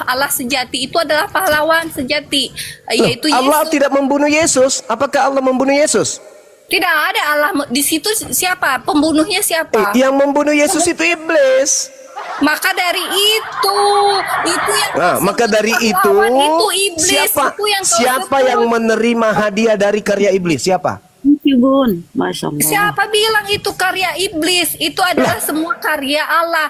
Allah sejati itu adalah pahlawan sejati, yaitu Allah Yesus. tidak membunuh Yesus. Apakah Allah membunuh Yesus? Tidak ada Allah di situ. Siapa pembunuhnya? Siapa? Yang membunuh Yesus itu iblis. Maka dari itu yang Nah, maka dari itu, pahlawan itu iblis. siapa Itu yang kau siapa sebut. yang menerima hadiah dari karya iblis? Siapa? Bun, Masya Allah. Siapa bilang itu karya iblis? Itu adalah semua karya Allah.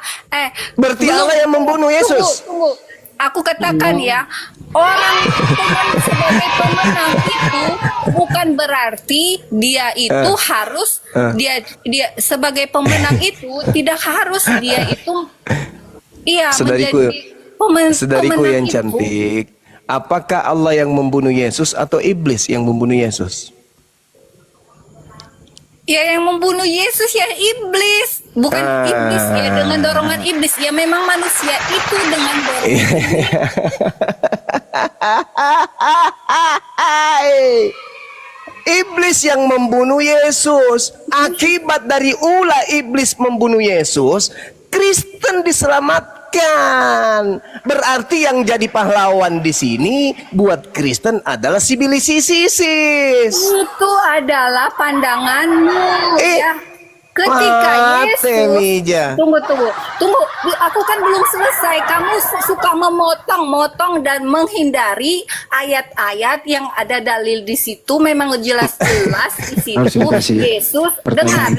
Berarti belum- Allah yang membunuh Yesus. Tunggu. Aku katakan ya, orang sebagai pemenang itu bukan berarti dia itu harus dia sebagai pemenang itu tidak harus dia itu Saudariku, saudariku pemenang yang itu. cantik, apakah Allah yang membunuh Yesus atau iblis yang membunuh Yesus? Ya, yang membunuh Yesus ya iblis, bukan iblis ya dengan dorongan iblis. Ya memang manusia itu dengan dorongan Iblis yang membunuh Yesus. Akibat dari ulah iblis membunuh Yesus, Kristen diselamatkan. Berarti yang jadi pahlawan di sini buat Kristen adalah si bilis isis. itu adalah pandanganmu ya. Ketika Mija. Yesus, tunggu, aku kan belum selesai. Kamu suka memotong-motong dan menghindari ayat-ayat yang ada dalil di situ. Memang jelas-jelas di situ Yesus, dengar,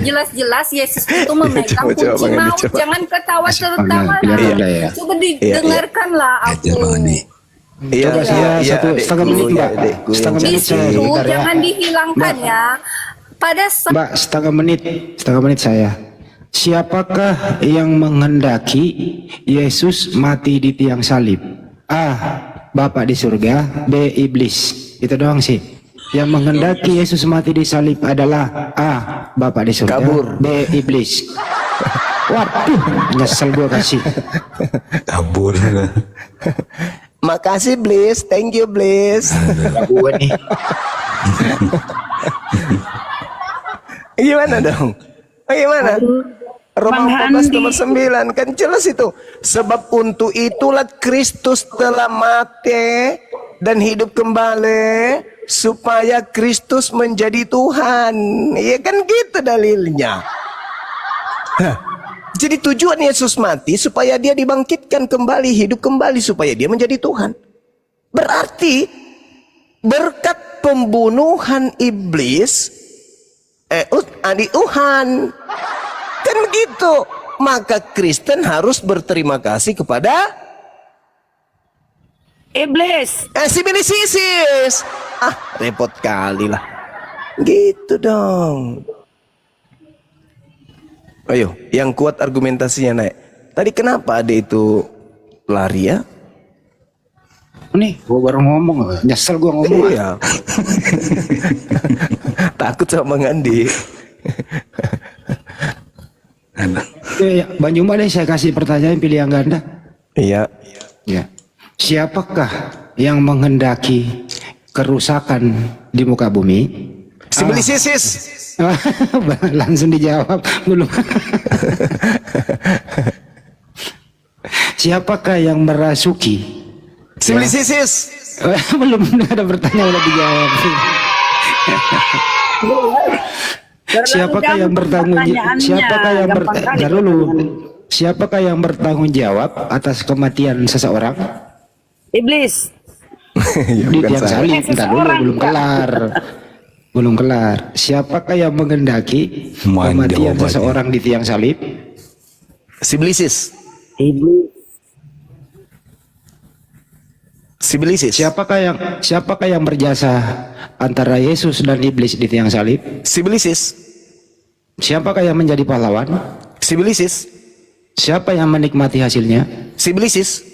jelas-jelas Yesus itu memegang kunci maut. Jangan ketawa-tertawa. Coba didengarkanlah aku. Iya, satu setengah menit, Mbak. Setengah Di menit saya situ sebentar ya. jangan dihilangkan ya. Pada Mbak, setengah menit saya. Siapakah yang menghendaki Yesus mati di tiang salib? A. Bapak di surga. B. Iblis. Itu doang sih. Yang menghendaki Yesus mati di salib adalah A. Bapak di surga. Kabur. B. Iblis. Waduh, nyesel gua kasih. Kabur. Makasih Bliss, thank you Bliss. Gua nih. Gimana dong? Bagaimana? Roma Bang 14 Handi. nomor 9 kan jelas itu. Sebab untuk itulah Kristus telah mati dan hidup kembali supaya Kristus menjadi Tuhan. Ya kan gitu dalilnya. Hah. Jadi tujuan Yesus mati supaya dia dibangkitkan kembali, hidup kembali supaya dia menjadi Tuhan. Berarti berkat pembunuhan iblis adik Tuhan kan begitu, maka Kristen harus berterima kasih kepada Iblis. si bilis isis. Repot kali lah gitu dong. Ayo yang kuat argumentasinya naik. Tadi kenapa ada itu lari ya? Nih, gua baru ngomong, nyesel gua ngomong. Iya. Takut sama Bang Andi. Ya, Bang Jumba deh saya kasih pertanyaan pilih yang ganda. Iya. Ya. Siapakah yang menghendaki kerusakan di muka bumi? Si bilis isis. Langsung dijawab belum. Siapakah yang merasuki? Si bilis isis. Belum ada pertanyaan udah dijawab. Siapakah yang bertanggung Siapakah yang bertanggung jawab atas kematian seseorang? Iblis. Di tiang salib. Bentar dulu, belum kelar. Siapakah yang menghendaki kematian seseorang di tiang salib? Si bilis isis. Iblis. Si bilis isis. Siapakah yang berjasa antara Yesus dan iblis di tiang salib? Si bilis isis. Siapakah yang menjadi pahlawan? Si bilis isis. Siapa yang menikmati hasilnya? Si bilis isis.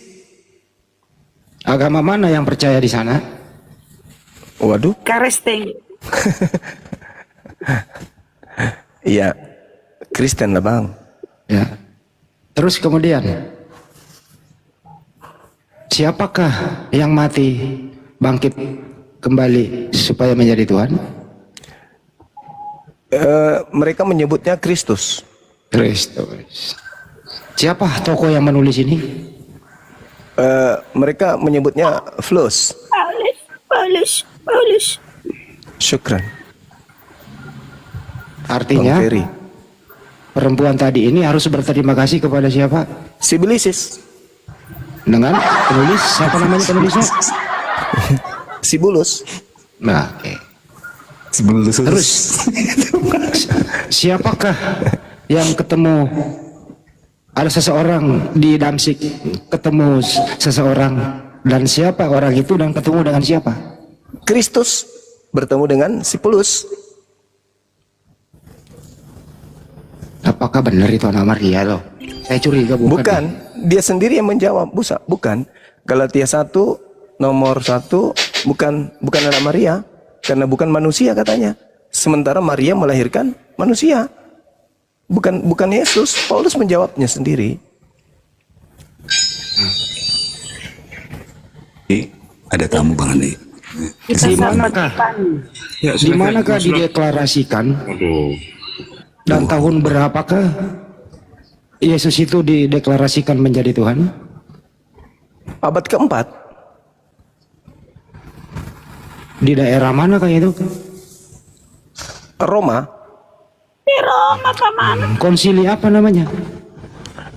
Agama mana yang percaya di sana? Waduh. Karesteng. Iya. Kristen lah Bang. Ya. Terus kemudian siapakah yang mati bangkit kembali supaya menjadi Tuhan? Mereka menyebutnya Kristus. Kristus. Siapa tokoh yang menulis ini? Mereka menyebutnya flus. Paulus. Syukran. Artinya Bang Ferry. perempuan tadi ini harus berterima kasih kepada siapa? Sibilisis. Dengan penulis, siapa namanya penulisnya? Sibulus. Nah, oke. Sebelum Terus siapakah yang ketemu, ada seseorang di Damsik ketemu seseorang, dan siapa orang itu dan ketemu dengan siapa? Kristus bertemu dengan Sibulus. Apakah benar itu anak Maria loh? Saya curiga Bukan, dia sendiri yang menjawab. Bukan. Galatia 1 nomor 1 bukan anak Maria, karena bukan manusia katanya. Sementara Maria melahirkan manusia. Bukan Yesus. Paulus menjawabnya sendiri. ada tamu Bang Andi. Di manakah? Di manakah dideklarasikan? Dan tahun berapakah Yesus itu dideklarasikan menjadi Tuhan? Abad keempat. Di daerah mana kayak itu? Roma. Konsili apa namanya?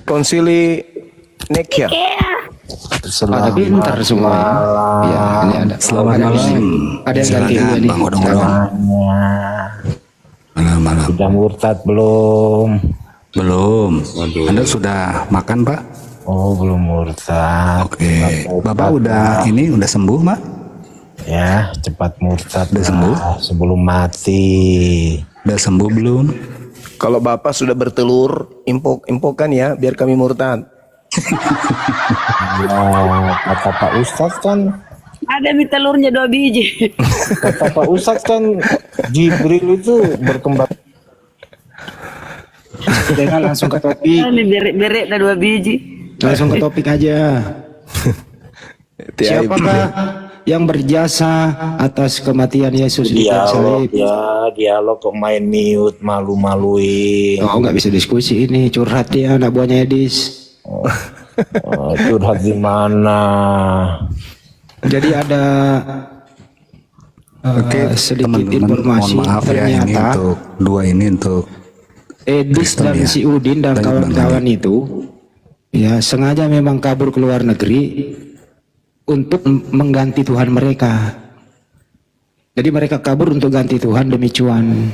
Konsili Nikia. Ada pintar semua ya. Ya, ini ada. Selamat ada, malam. ada yang ganti Silakan, juga nih. Bang Odong-Odong. Malam-malam. Sudah murtad belum? Belum. Anda sudah makan, Pak? Oh, belum murtad. Oke. Bapak udah sembuh, Pak? Ya, cepat murtad. Udah sembuh? Sebelum mati. Udah sembuh belum? Kalau Bapak sudah bertelur, impokan ya, biar kami murtad. Ya, kata Pak Ustadz kan, Ada mie telurnya 2 biji. kata Pak Ustadz kan, Jibril itu berkembang. Dengan langsung ke topik. Ini beret-beret ada 2 biji. Langsung ke topik aja. Siapakah yang berjasa atas kematian Yesus di kayu salib? Dialog kok main mute, malu-maluin. Oh, nggak bisa diskusi ini, curhat dia anak buahnya Edis. Curhat di mana? Jadi ada sedikit teman-teman, informasi, mohon maaf ya, ini ternyata untuk dua ini untuk Edis Kristen dan ya. si Udin dan Tadi kawan-kawan itu ya sengaja memang kabur ke luar negeri untuk mengganti Tuhan mereka. Jadi mereka kabur untuk ganti Tuhan demi cuan.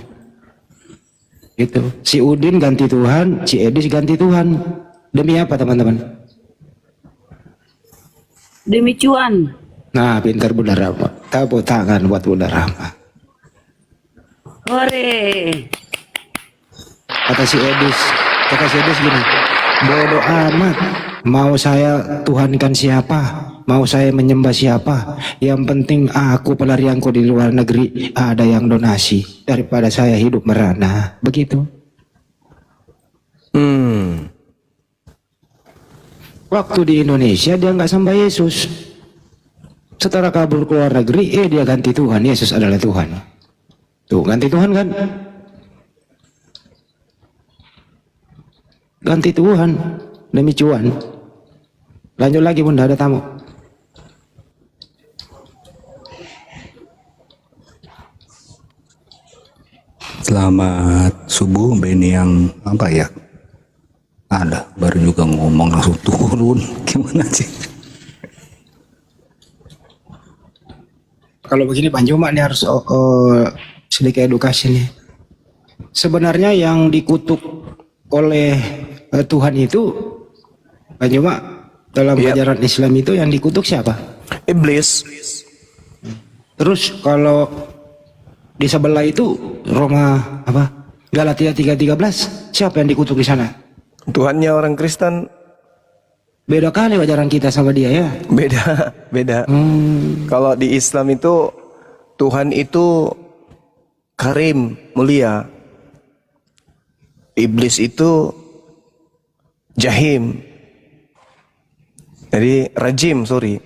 Gitu. Si Udin ganti Tuhan, si Edis ganti Tuhan. Demi apa teman-teman? Demi cuan. Nah, pintar Bunda Rama. Tepuk tangan buat Bunda Rama. Hore. Kata si Edis gini, bodoh amat. Mau saya tuhankan siapa? Mau saya menyembah siapa? Yang penting aku pelarianku di luar negeri ada yang donasi daripada saya hidup merana. Begitu. Waktu di Indonesia dia nggak sembah Yesus. Setelah kabur ke luar negeri, dia ganti Tuhan. Yesus adalah Tuhan. Tuh, ganti Tuhan kan? Ganti Tuhan demi cuan. Lanjut lagi Bunda, ada tamu. selamat subuh, Beni yang apa ya? Ada, baru juga ngomong langsung turun. Gimana sih? Kalau begini Pak Juma nih harus sedikit edukasi nih. Sebenarnya yang dikutuk oleh Tuhan itu Pak Juma dalam ajaran Islam itu yang dikutuk siapa? Iblis. Terus kalau di sebelah itu Roma apa? Galatia 3:13 siapa yang dikutuk di sana? Tuhannya orang Kristen Beda kali ajaran kita sama dia ya. beda. Kalau di Islam itu Tuhan itu karim, mulia. Iblis itu jahim. Jadi rajim, sorry.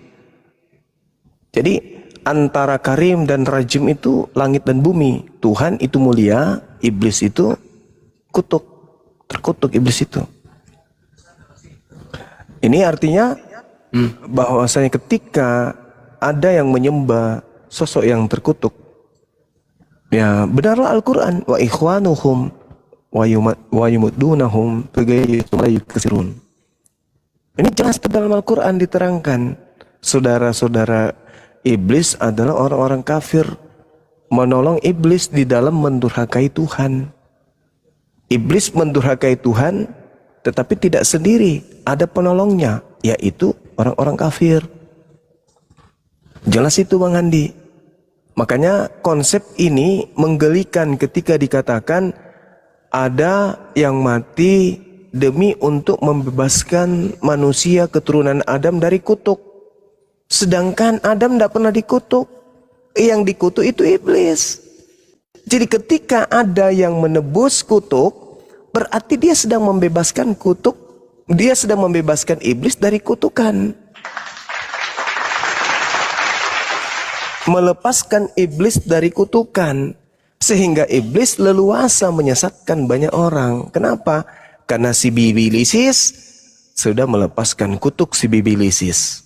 Jadi antara karim dan rajim itu langit dan bumi. Tuhan itu mulia, iblis itu terkutuk iblis itu. Ini artinya bahwasanya ketika ada yang menyembah sosok yang terkutuk, ya benarlah Al-Quran, wa ikhwanuhum wa yumuddunahum kasirun. Ini jelas dalam Al-Quran diterangkan, saudara-saudara iblis adalah orang-orang kafir, menolong iblis di dalam mendurhakai Tuhan. Iblis mendurhakai Tuhan, tetapi tidak sendiri, ada penolongnya, yaitu orang-orang kafir. Jelas itu Bang Andi. Makanya konsep ini menggelikan ketika dikatakan ada yang mati demi untuk membebaskan manusia keturunan Adam dari kutuk. Sedangkan Adam tidak pernah dikutuk. Yang dikutuk itu iblis. Jadi ketika ada yang menebus kutuk, berarti dia sedang membebaskan kutuk. Dia sedang membebaskan iblis dari kutukan. Melepaskan iblis dari kutukan. Sehingga iblis leluasa menyesatkan banyak orang. Kenapa? Karena si Bibilisis sudah melepaskan kutuk si Bibilisis.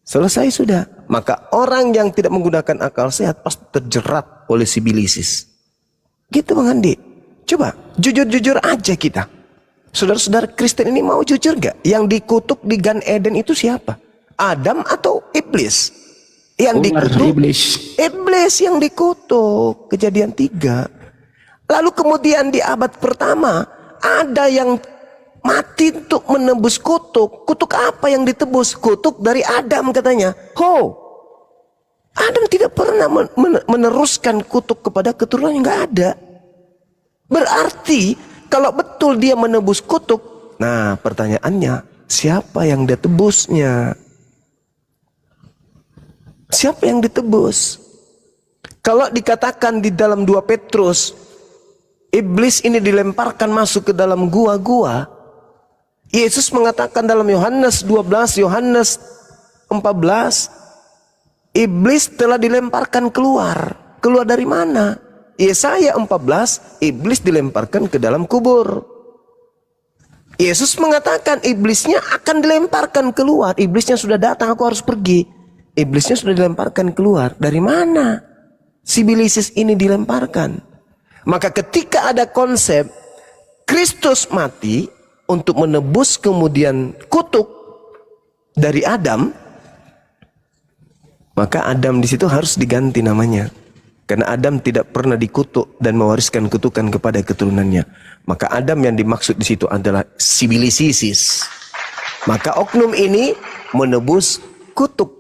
Selesai sudah. Maka orang yang tidak menggunakan akal sehat pasti terjerat oleh si Bilisis. Gitu Bang Andi. Coba jujur-jujur aja kita. Saudara-saudara Kristen ini mau jujur gak? Yang dikutuk di Gan Eden itu siapa? Adam atau iblis? Yang dikutuk iblis yang dikutuk. Kejadian 3. Lalu kemudian di abad pertama ada yang mati untuk menebus kutuk. Kutuk apa yang ditebus? Kutuk dari Adam katanya. Adam tidak pernah meneruskan kutuk kepada keturunan yang nggak ada. Berarti kalau betul dia menebus kutuk, nah pertanyaannya siapa yang ditebusnya? Siapa yang ditebus? Kalau dikatakan di dalam 2 Petrus, iblis ini dilemparkan masuk ke dalam gua-gua. Yesus mengatakan dalam Yohanes 12, Yohanes 14, iblis telah dilemparkan keluar. Keluar dari mana? Yesaya 14, iblis dilemparkan ke dalam kubur. Yesus mengatakan iblisnya akan dilemparkan keluar. Iblisnya sudah datang, aku harus pergi. Iblisnya sudah dilemparkan keluar. Dari mana si Bilisis ini dilemparkan? Maka ketika ada konsep Kristus mati untuk menebus kemudian kutuk dari Adam, maka Adam di situ harus diganti namanya. Karena Adam tidak pernah dikutuk dan mewariskan kutukan kepada keturunannya. Maka Adam yang dimaksud di situ adalah si Bilisis. Maka oknum ini menebus kutuk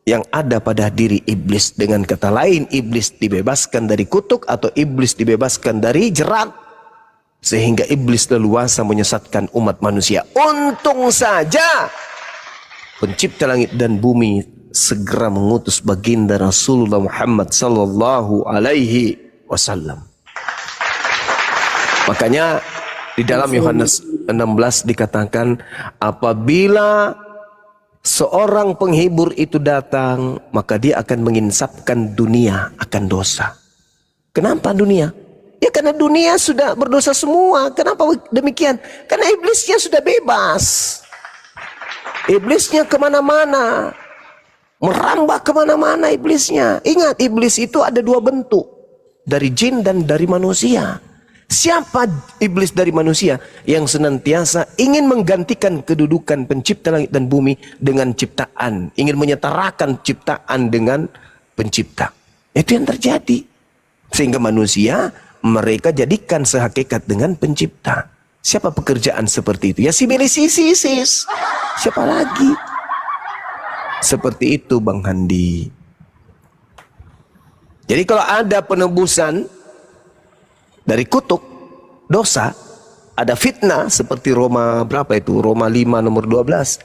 yang ada pada diri iblis. Dengan kata lain, iblis dibebaskan dari kutuk atau iblis dibebaskan dari jerat. Sehingga iblis leluasa menyesatkan umat manusia. Untung saja pencipta langit dan bumi segera mengutus baginda Rasulullah Muhammad sallallahu alaihi wasallam. Makanya di dalam Yohanes 16 dikatakan, apabila seorang penghibur itu datang, maka dia akan menginsapkan dunia akan dosa. Kenapa dunia? Ya karena dunia sudah berdosa semua. Kenapa demikian? Karena iblisnya sudah bebas. Iblisnya kemana-mana, merambah kemana-mana iblisnya. Ingat, iblis itu ada 2 bentuk, dari jin dan dari manusia. Siapa iblis dari manusia? Yang senantiasa ingin menggantikan kedudukan pencipta langit dan bumi dengan ciptaan, ingin menyetarakan ciptaan dengan pencipta. Itu yang terjadi. Sehingga manusia mereka jadikan sehakikat dengan pencipta. Siapa pekerjaan seperti itu? Ya si Bilisis. Siapa lagi? Seperti itu Bang Handi. Jadi kalau ada penebusan dari kutuk dosa, ada fitnah seperti Roma berapa itu? Roma 5 nomor 12.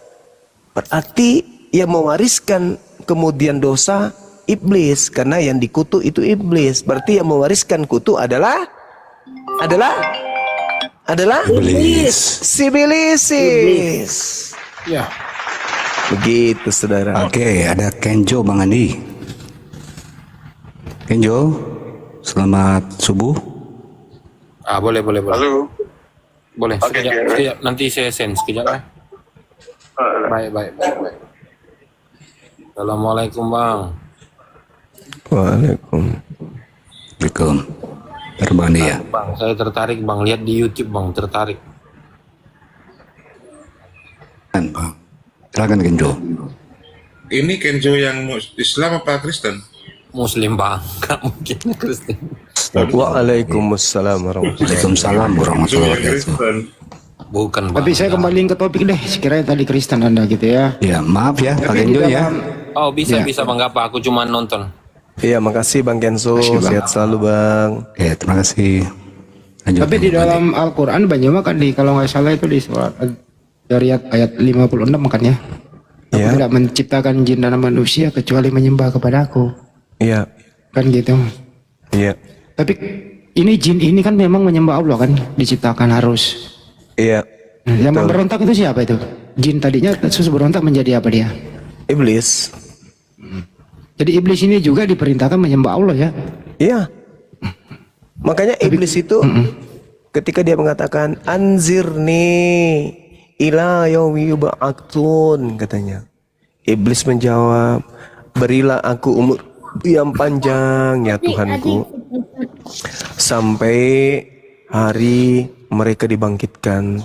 Berarti yang mewariskan kemudian dosa iblis, karena yang dikutuk itu iblis. Berarti yang mewariskan kutuk adalah Iblis. si Bilisis. Ya. Begitu saudara. Oke, ada Kenjo Bang Andi. Kenjo, selamat subuh. Boleh. Halo. Boleh. Oke, Sekejap. Nanti saya send sekejap. Baik. Assalamualaikum bang. Waalaikumsalam. Terbang dia. Bang, saya tertarik bang. Lihat di YouTube bang, tertarik. Kan, Bang. Silakan Kenjo. Ini Kenzo yang Islam apa Kristen? Muslim bang, nggak mungkin Kristen. Waalaikumsalam warahmatullahi Waalaikumsalam warahmatullahi wabarakatuh. Kristen. Bukan bang. Tapi saya kembaliin ke topik deh. Sekiranya tadi Kristen Anda gitu ya. Ya, maaf ya Pak Tapi di Kenjo ya. dalam Oh bisa bang, nggak apa. Aku cuma nonton. Iya, makasih Bang Kenzo. Makasih, Bang. Sehat selalu Bang. Ya, terima kasih. Lanjut, Tapi di Bang. dalam Al-Quran banyak kan di kalau nggak salah itu di surat Zariyat ayat 56 kan ya. Aku Iya. tidak menciptakan jin dan manusia kecuali menyembah kepadaku. Iya. Kan gitu. Iya. Tapi ini jin ini kan memang menyembah Allah kan diciptakan harus. Iya. Nah, yang memberontak itu siapa itu? Jin tadinya terus berontak menjadi apa dia? Iblis. Jadi iblis ini juga diperintahkan menyembah Allah ya. Iya. Makanya iblis itu ketika dia mengatakan anzirni ila yaumi yub'atsun katanya. Iblis menjawab, berilah aku umur yang panjang ya Tuhanku sampai hari mereka dibangkitkan.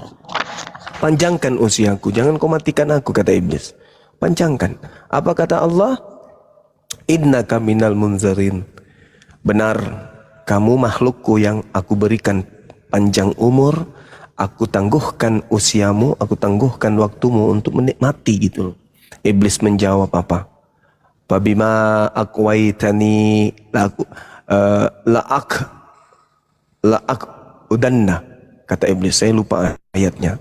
Panjangkan usiaku, jangan kau matikan aku, kata iblis. Panjangkan. Apa kata Allah? Innaka minal munzarin. Benar, kamu makhlukku yang aku berikan panjang umur, aku tangguhkan usiamu, aku tangguhkan waktumu untuk menikmati gitu loh. Iblis menjawab apa? Fabima aqwaitani la'ak udanna. Kata iblis, saya lupa ayatnya.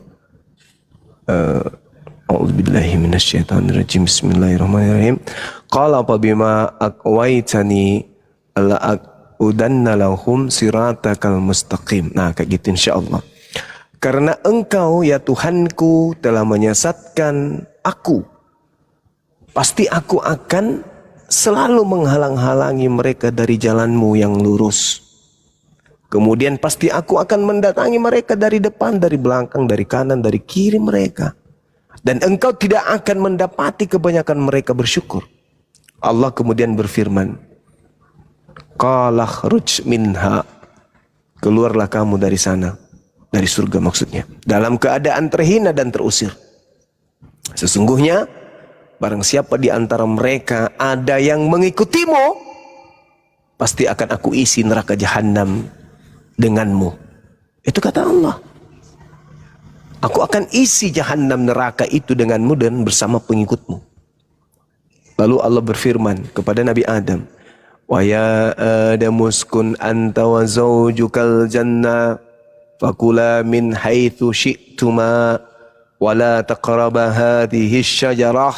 A'udzubillahi minasyaitonirrajim. Bismillahirrahmanirrahim. Qala fabima aqwaitani la'aqudanna lahum siratakal mustaqim. Nah, kayak gitu insyaallah. Karena engkau ya Tuhanku telah menyesatkan aku, pasti aku akan selalu menghalang-halangi mereka dari jalanmu yang lurus. Kemudian pasti aku akan mendatangi mereka dari depan, dari belakang, dari kanan, dari kiri mereka. Dan engkau tidak akan mendapati kebanyakan mereka bersyukur. Allah kemudian berfirman, Qala khruj minha. Keluarlah kamu dari sana. Dari surga maksudnya. Dalam keadaan terhina dan terusir. Sesungguhnya, barang siapa di antara mereka ada yang mengikutimu, pasti akan aku isi neraka jahanam denganmu. Itu kata Allah. Aku akan isi jahanam neraka itu denganmu dan bersama pengikutmu. Lalu Allah berfirman kepada Nabi Adam, Wa ya Adam uskun anta wa zawjukal jannah fakula min haitsu syi'tuma wa la taqraba hadhihi syajarah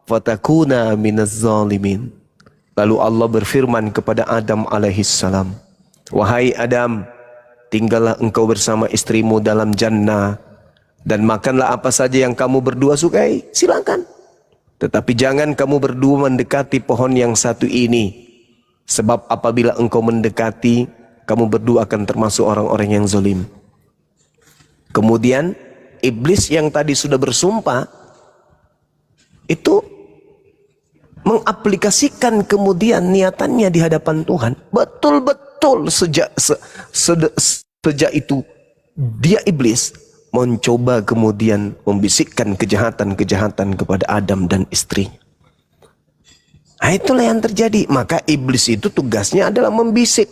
fatakuna minaz zalimin. Lalu Allah berfirman kepada Adam alaihissalam, Wahai Adam, tinggallah engkau bersama istrimu dalam jannah dan makanlah apa saja yang kamu berdua sukai, silakan. Tetapi jangan kamu berdua mendekati pohon yang satu ini. Sebab apabila engkau mendekati, kamu berdua akan termasuk orang-orang yang zalim. Kemudian iblis yang tadi sudah bersumpah itu mengaplikasikan kemudian niatannya di hadapan Tuhan. Betul-betul sejak itu dia iblis mencoba kemudian membisikkan kejahatan-kejahatan kepada Adam dan istrinya. Nah, itulah yang terjadi. Maka iblis itu tugasnya adalah membisik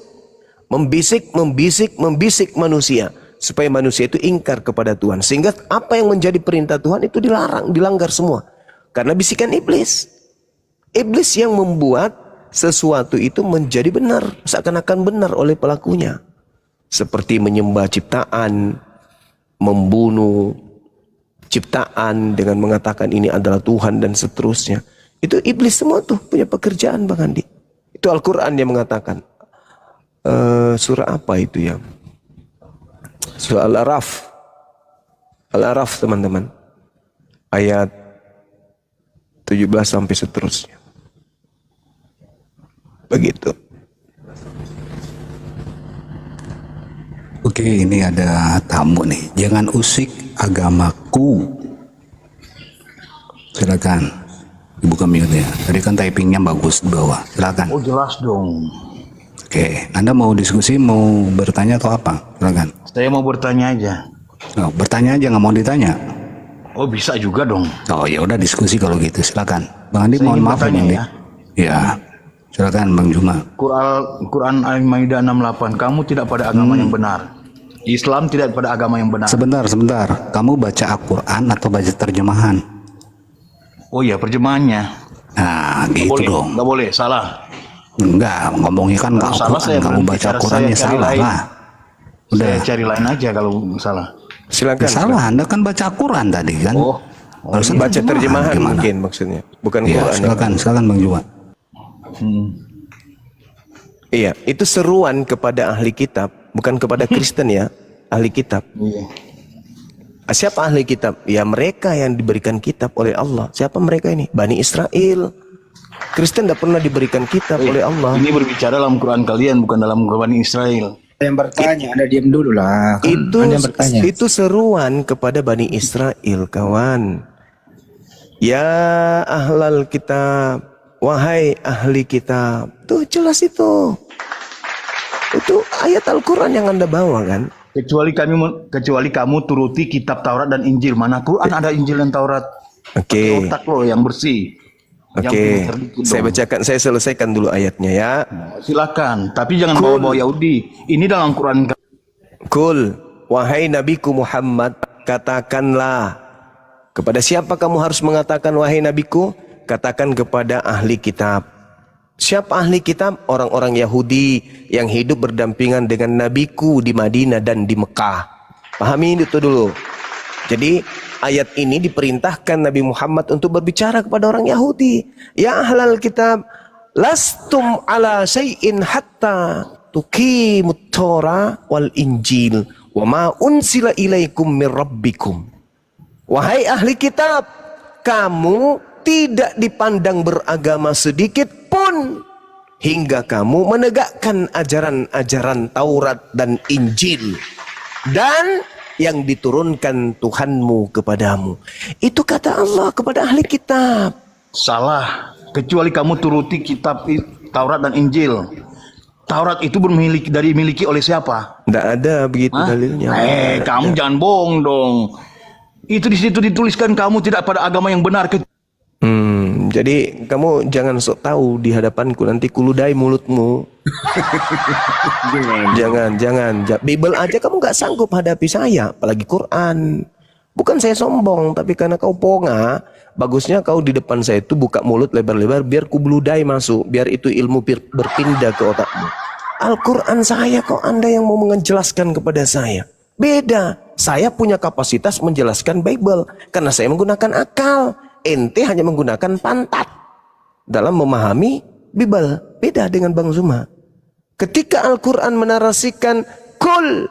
manusia supaya manusia itu ingkar kepada Tuhan. Sehingga apa yang menjadi perintah Tuhan itu dilarang, dilanggar semua. Karena bisikan iblis. Iblis yang membuat sesuatu itu menjadi benar, seakan-akan benar oleh pelakunya. Seperti menyembah ciptaan, membunuh ciptaan dengan mengatakan ini adalah Tuhan dan seterusnya. Itu iblis semua tuh punya pekerjaan Bang Andi. Itu Al-Quran yang mengatakan. Surah apa itu ya? Surah Al-Araf. Al-Araf teman-teman. Ayat 17 sampai seterusnya. Begitu. Oke, ini ada tamu nih. Jangan usik agamaku. Silakan. Dibuka mute ya. Tadi kan typingnya bagus di bawah. Silakan. Oh jelas dong. Oke, Anda mau diskusi, mau bertanya atau apa? Silakan. Saya mau bertanya aja. Oh, bertanya aja, nggak mau ditanya. Oh bisa juga dong. Oh ya udah diskusi kalau gitu, silakan. Bang Andi, Saya mohon ingin maaf ya bertanya Bang Andi. ya. Ya, silakan Bang Juma. Quran Al-Maidah 68. Kamu tidak pada agama yang benar. Islam tidak pada agama yang benar. Sebentar. Kamu baca Al-Quran atau baca terjemahan? Oh iya perjemahannya. Nah, Nggak gitu boleh, dong. nggak boleh, salah. Enggak, ngomongnya kan nggak Kalau salah, Al-Quran. saya Kamu berhenti. baca Cara Al-Qurannya saya cari salah lain. lah. Udah. Saya cari lain aja kalau salah. Silakan. Ya, salah, Anda kan baca Al-Quran tadi kan? Oh, Harusnya Baca terjemahan gimana? mungkin maksudnya, bukan Iya, Quran. silakan Bang Juma. Iya, itu seruan kepada ahli kitab, bukan kepada Kristen ya, ahli kitab. iya. Siapa ahli kitab? Ya mereka yang diberikan kitab oleh Allah. Siapa mereka ini? Bani Israel. Kristen tidak pernah diberikan kitab oleh Allah. Ini berbicara dalam Quran kalian, bukan dalam Quran Israel. Yang bertanya, Anda diam dulu lah. Kan Anda yang bertanya. Itu seruan kepada Bani Israel, kawan. Ya ahlal kitab, wahai ahli kitab. Tuh jelas itu. Itu ayat Al-Quran yang Anda bawa kan? Kecuali kamu turuti kitab Taurat dan Injil. Mana Quran ada Injil dan Taurat? Oke. Pakai otak lo yang bersih. Yang Oke. pintar dikit Saya dong. bacakan, saya selesaikan dulu ayatnya ya. Silakan, tapi jangan bawa-bawa Yahudi. Ini dalam Quran. Kul, wahai Nabiku Muhammad, katakanlah. Kepada siapa kamu harus mengatakan wahai Nabiku? Katakan kepada ahli kitab. Siapa ahli kitab? Orang-orang Yahudi yang hidup berdampingan dengan Nabiku di Madinah dan di Mekah. Pahami itu dulu. Jadi ayat ini diperintahkan Nabi Muhammad untuk berbicara kepada orang Yahudi. Ya ahlal kitab, lastum ala syai'in hatta tuqimut Torah wal Injil wa ma unsila ilaikum min rabbikum. Wahai ahli kitab, kamu tidak dipandang beragama sedikit pun hingga kamu menegakkan ajaran-ajaran Taurat dan Injil dan yang diturunkan Tuhanmu kepadamu. Itu kata Allah kepada ahli kitab. Salah. Kecuali kamu turuti kitab Taurat dan Injil. Taurat itu dimiliki oleh siapa? Tidak ada begitu dalilnya. Kamu jangan bohong dong. Itu di situ dituliskan kamu tidak pada agama yang benar. Jadi kamu jangan sok tahu di hadapanku, nanti kuludai mulutmu. Jangan. Bible aja kamu nggak sanggup hadapi saya, apalagi Quran. Bukan saya sombong, tapi karena kau ponga, bagusnya kau di depan saya itu buka mulut lebar-lebar biar kubeludai masuk, biar itu ilmu berpindah ke otakmu. Al-Quran saya kok Anda yang mau menjelaskan kepada saya. Beda, saya punya kapasitas menjelaskan Bible karena saya menggunakan akal. Ente hanya menggunakan pantat dalam memahami Bible. Beda dengan Bang Zuma. Ketika Al-Quran menarasikan, Kul,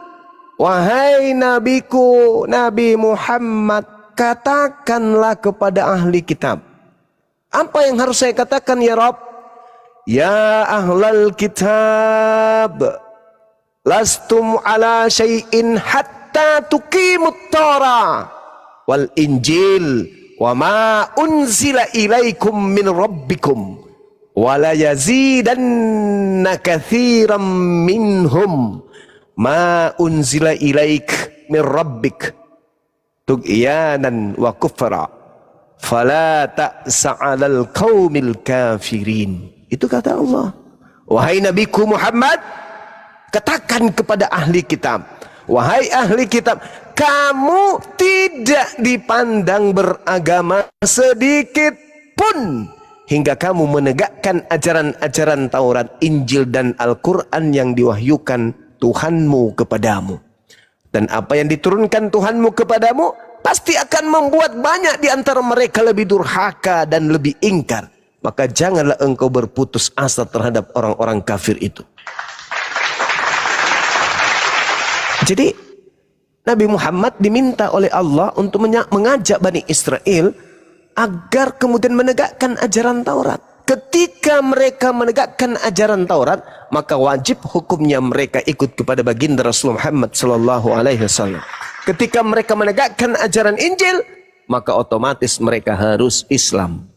wahai nabiku, Nabi Muhammad, katakanlah kepada ahli kitab. Apa yang harus saya katakan ya Rabb? Ya ahlal kitab, lastum ala syai'in hatta tuqimut Torah wal Injil wa ma unzila ilaikum min rabbikum wa la yazidanna katsiran minhum ma unzila ilaik min rabbik tughyanan wa kufra fala ta'sa 'alal qaumil kafirin. Itu kata Allah. Wahai nabiku Muhammad, katakan kepada ahli kitab, wahai ahli kitab, kamu tidak dipandang beragama sedikit pun hingga kamu menegakkan ajaran-ajaran Taurat, Injil dan Al-Quran yang diwahyukan Tuhanmu kepadamu. Dan apa yang diturunkan Tuhanmu kepadamu pasti akan membuat banyak di antara mereka lebih durhaka dan lebih ingkar. Maka janganlah engkau berputus asa terhadap orang-orang kafir itu. Jadi Nabi Muhammad diminta oleh Allah untuk mengajak Bani Israel agar kemudian menegakkan ajaran Taurat. Ketika mereka menegakkan ajaran Taurat, maka wajib hukumnya mereka ikut kepada baginda Rasul Muhammad SAW. Ketika mereka menegakkan ajaran Injil, maka otomatis mereka harus Islam.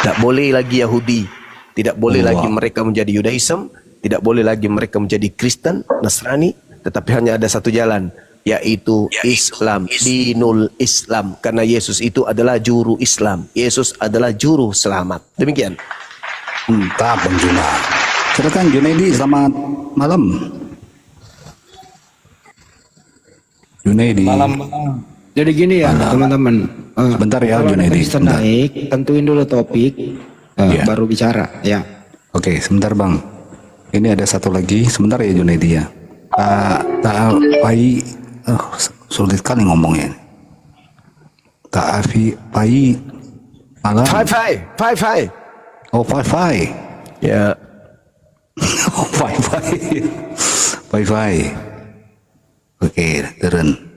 Tak boleh lagi Yahudi, tidak boleh lagi mereka menjadi Yudaism, tidak boleh lagi mereka menjadi Kristen, Nasrani, tetapi hanya ada satu jalan, yaitu Islam, dinul Islam, karena Yesus itu adalah juru Islam, Yesus adalah juru selamat. Demikian. Tak Bang Juna. Silakan Junaidi, selamat malam. Junaidi. Jadi gini ya teman-teman. Sebentar ya, kalau ada Junaidi, Kristen sebentar. naik, tentuin dulu topik, baru bicara ya. Oke, sebentar Bang. Ini ada satu lagi, sebentar ya Junaidi ya. Pai, sulit sekali ngomongnya. Ta'afi Pai malam. Five. Oh, Pai. Ya. Oh, Pai. Oke, turun.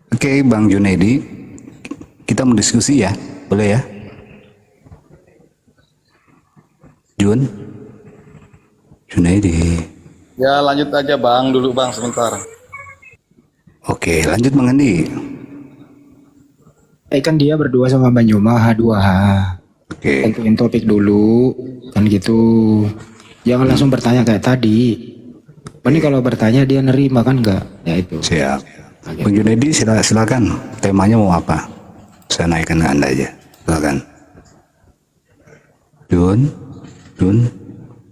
Oke, Bang Junaidi, kita mau diskusi ya, boleh ya? Junaidi. Ya lanjut aja Bang, dulu Bang sebentar. Oke, lanjut Bang Andi. Kan dia berdua sama Banyuma H2H. Oke, Tentuin topik dulu, kan gitu. Jangan langsung bertanya kayak tadi. Ini kalau bertanya dia nerima kan enggak? Ya itu. siap. Bang Junaidi silakan. Temanya mau apa? Saya naikkan ke Anda aja. Silakan. Jun.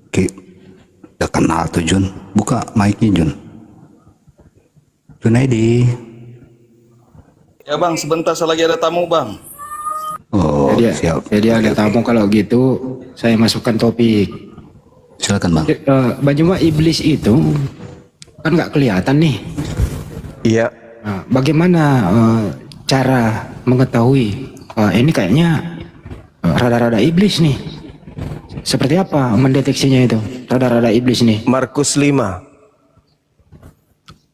Oke. Udah kenal tuh Jun. Buka mic-nya Jun. Junaidi. Ya Bang, sebentar saya lagi ada tamu Bang. Oh, siap. Jadi ada tamu kalau gitu, saya masukkan topik. Silakan Bang. Banyuma iblis itu kan nggak kelihatan nih. Iya. Nah, bagaimana cara mengetahui ini kayaknya rada-rada iblis nih? Seperti apa mendeteksinya itu? Rada-rada iblis nih. Markus 5.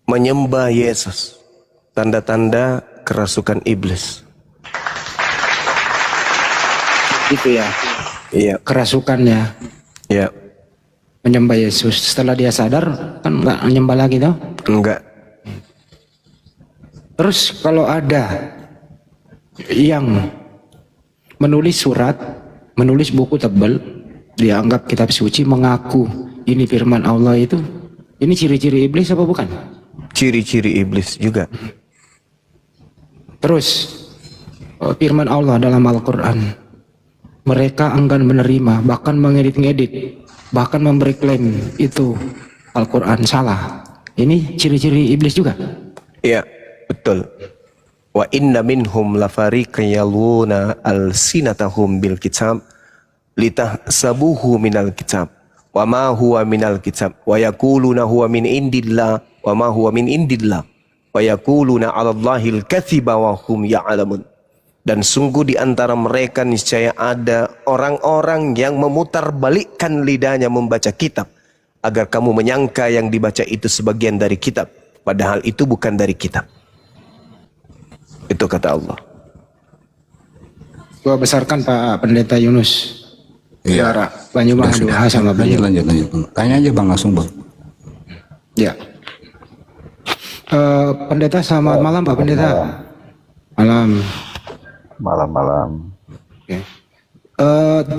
Menyembah Yesus. Tanda-tanda kerasukan iblis. Itu ya. Iya. Kerasukannya Iya. menyembah Yesus. Setelah dia sadar kan nggak menyembah lagi toh? Enggak. Terus kalau ada yang menulis surat, menulis buku tebal, dianggap kitab suci, mengaku ini firman Allah itu, ini ciri-ciri iblis apa bukan? Ciri-ciri iblis juga. Terus firman Allah dalam Al-Quran, mereka enggan menerima, bahkan mengedit-ngedit, bahkan memberi klaim itu Al-Quran salah. Ini ciri-ciri iblis juga. Iya, betul. Wa inna minhum lafariqan yaluna alsinatahum bil kitab litahsabuhu minal kitab wa ma huwa minal kitab wa yaquluna huwa min indillah wa ma huwa min indillah wa yaquluna 'ala Allahil katsiba wa hum ya'lamun. Dan sungguh di antara mereka niscaya ada orang-orang yang memutarbalikkan lidahnya membaca kitab agar kamu menyangka yang dibaca itu sebagian dari kitab, padahal itu bukan dari kitab. Itu kata Allah. Gua besarkan Pak Pendeta Yunus. Iya. Suara Banyuma H2H sama beliau. Lanjut. Tanya aja Bang langsung Bang. Ya. Pendeta selamat malam Pak Pendeta. Malam. Malam. Oke.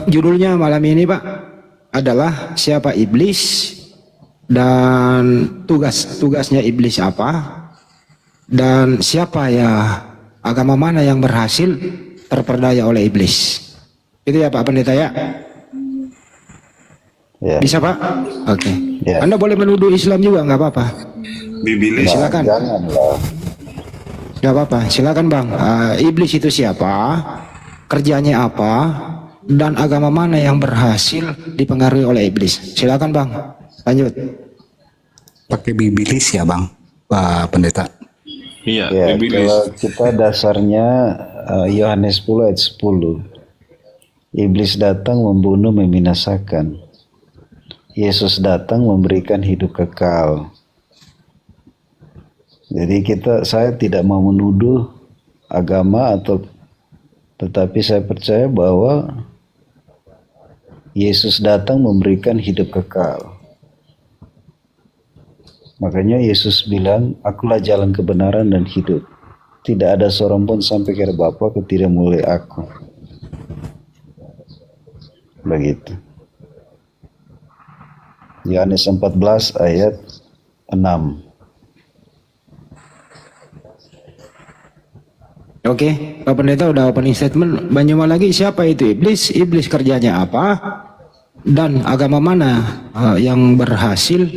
Judulnya malam ini Pak adalah siapa iblis dan tugasnya iblis apa dan siapa ya agama mana yang berhasil terperdaya oleh iblis. Itu ya Pak Pendeta ya. Ya. Bisa Pak? Oke. Ya. Anda boleh menuduh Islam juga nggak apa-apa. Bibilis. Silakan. Janganlah. Gak apa-apa, silakan Bang. Iblis itu siapa? Kerjanya apa? Dan agama mana yang berhasil dipengaruhi oleh iblis? Silakan Bang. Lanjut. Pakai bibilis ya Bang, Pak Pendeta. Ya, kalau kita dasarnya Yohanes 10 ayat 10. Iblis datang membunuh, membinasakan. Yesus datang memberikan hidup kekal. Jadi saya tidak mau menuduh agama tetapi saya percaya bahwa Yesus datang memberikan hidup kekal. Makanya Yesus bilang, akulah jalan kebenaran dan hidup. tidak ada seorang pun sampai kepada Bapa tidak mulai aku. Begitu. Yohanes 14 ayat 6. Oke, Pak Pendeta udah opening statement. Banyak lagi, siapa itu iblis? Iblis kerjanya apa? Dan agama mana yang berhasil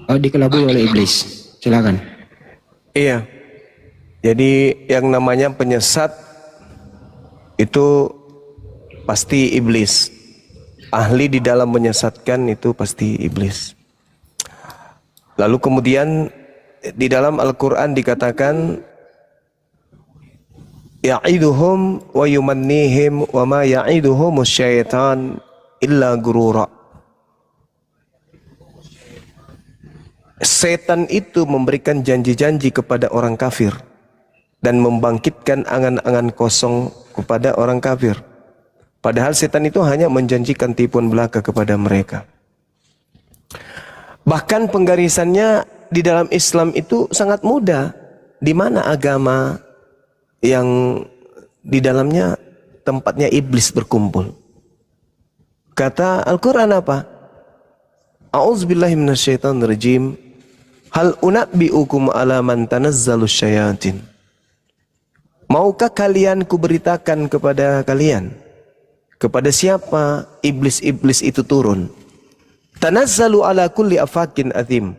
dikelabui oleh iblis? Silakan. Iya. Jadi yang namanya penyesat itu pasti iblis. Ahli di dalam menyesatkan itu pasti iblis. Lalu kemudian di dalam Al-Quran dikatakan ya'iduhum wa yumannihim wa ma ya'iduhum syaitan illa gurura. Setan itu memberikan janji-janji kepada orang kafir dan membangkitkan angan-angan kosong kepada orang kafir. Padahal setan itu hanya menjanjikan tipuan belaka kepada mereka. Bahkan penggarisannya di dalam Islam itu sangat mudah. Di mana agama yang di dalamnya tempatnya iblis berkumpul? Kata Al-Quran apa? A'udzubillahi minasyaitonirrajim. Hal unabbi'ukum ala man tanazzalus syayatin. Maukah kalian kuberitakan kepada kalian? Kepada siapa iblis-iblis itu turun? Tanazzalu ala kulli afakin azim.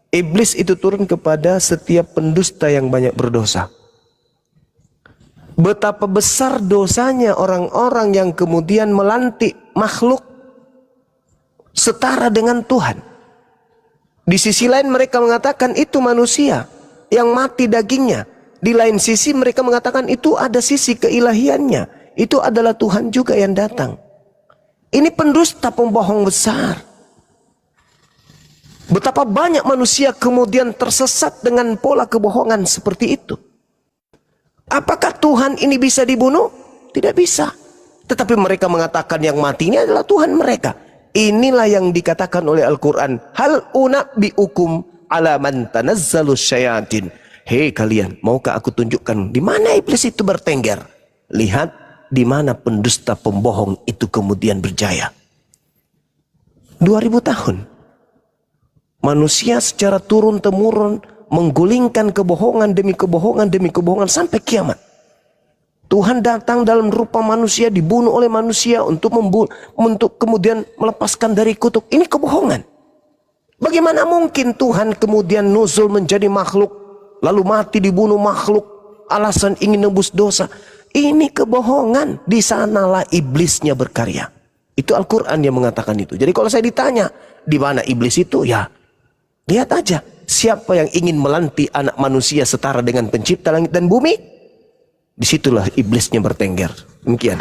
Iblis itu turun kepada setiap pendusta yang banyak berdosa. Betapa besar dosanya orang-orang yang kemudian melantik makhluk setara dengan Tuhan. Di sisi lain mereka mengatakan itu manusia yang mati dagingnya. Di lain sisi mereka mengatakan itu ada sisi keilahiannya. Itu adalah Tuhan juga yang datang. Ini pendusta pembohong besar. Betapa banyak manusia kemudian tersesat dengan pola kebohongan seperti itu. Apakah Tuhan ini bisa dibunuh? Tidak bisa. Tetapi mereka mengatakan yang mati ini adalah Tuhan mereka. Inilah yang dikatakan oleh Al-Quran. Hal unabbi'ukum ala man tanazzalus syayatin. Hei kalian, maukah aku tunjukkan di mana iblis itu bertengger? Lihat di mana pendusta pembohong itu kemudian berjaya. 2000 tahun. Manusia secara turun-temurun menggulingkan kebohongan demi kebohongan demi kebohongan sampai kiamat. Tuhan datang dalam rupa manusia, dibunuh oleh manusia untuk kemudian melepaskan dari kutuk. Ini kebohongan. Bagaimana mungkin Tuhan kemudian nuzul menjadi makhluk, lalu mati dibunuh makhluk, alasan ingin nebus dosa. Ini kebohongan. Di sanalah iblisnya berkarya. Itu Al-Quran yang mengatakan itu. Jadi kalau saya ditanya, di mana iblis itu? Ya, lihat aja. Siapa yang ingin melantik anak manusia setara dengan pencipta langit dan bumi? Disitulah iblisnya bertengger. Demikian.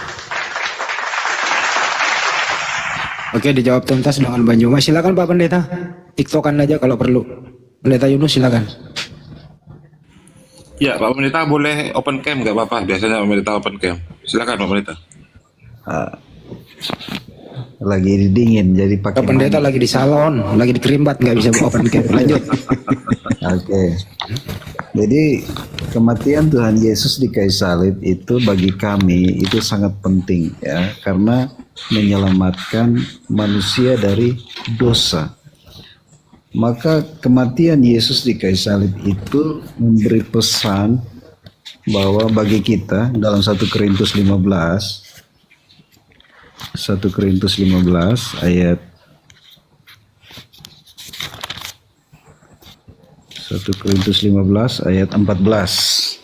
Oke, dijawab tuntas dengan Banjuma. Silakan Pak Pendeta. TikTokan aja kalau perlu. Pendeta Yunus silakan. Ya, Pak Pendeta boleh open cam nggak Bapak? Biasanya Pak Pendeta open cam. Silakan Pak Pendeta. Lagi dingin jadi pakai. Pak Pendeta lagi di salon, lagi di kerimbat, nggak bisa open cam. Lanjut. Oke. Jadi kematian Tuhan Yesus di kayu salib itu bagi kami itu sangat penting ya, karena menyelamatkan manusia dari dosa. Maka kematian Yesus di kayu salib itu memberi pesan bahwa bagi kita dalam 1 Korintus 15 ayat 1 Korintus 15 ayat 14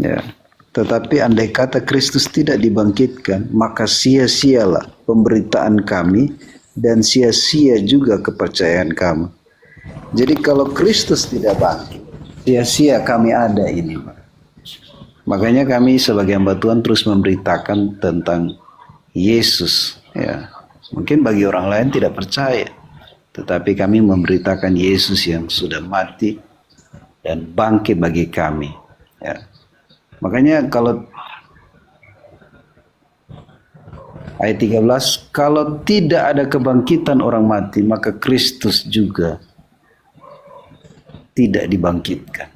ya. Tetapi andai kata Kristus tidak dibangkitkan, maka sia-sialah pemberitaan kami dan sia-sia juga kepercayaan kamu. Jadi kalau Kristus tidak bangkit, sia-sia kami ada ini. Makanya kami sebagai hamba Tuhan terus memberitakan tentang Yesus ya. Mungkin bagi orang lain tidak percaya, tetapi kami memberitakan Yesus yang sudah mati dan bangkit bagi kami ya. Makanya kalau ayat 13, kalau tidak ada kebangkitan orang mati, maka Kristus juga tidak dibangkitkan.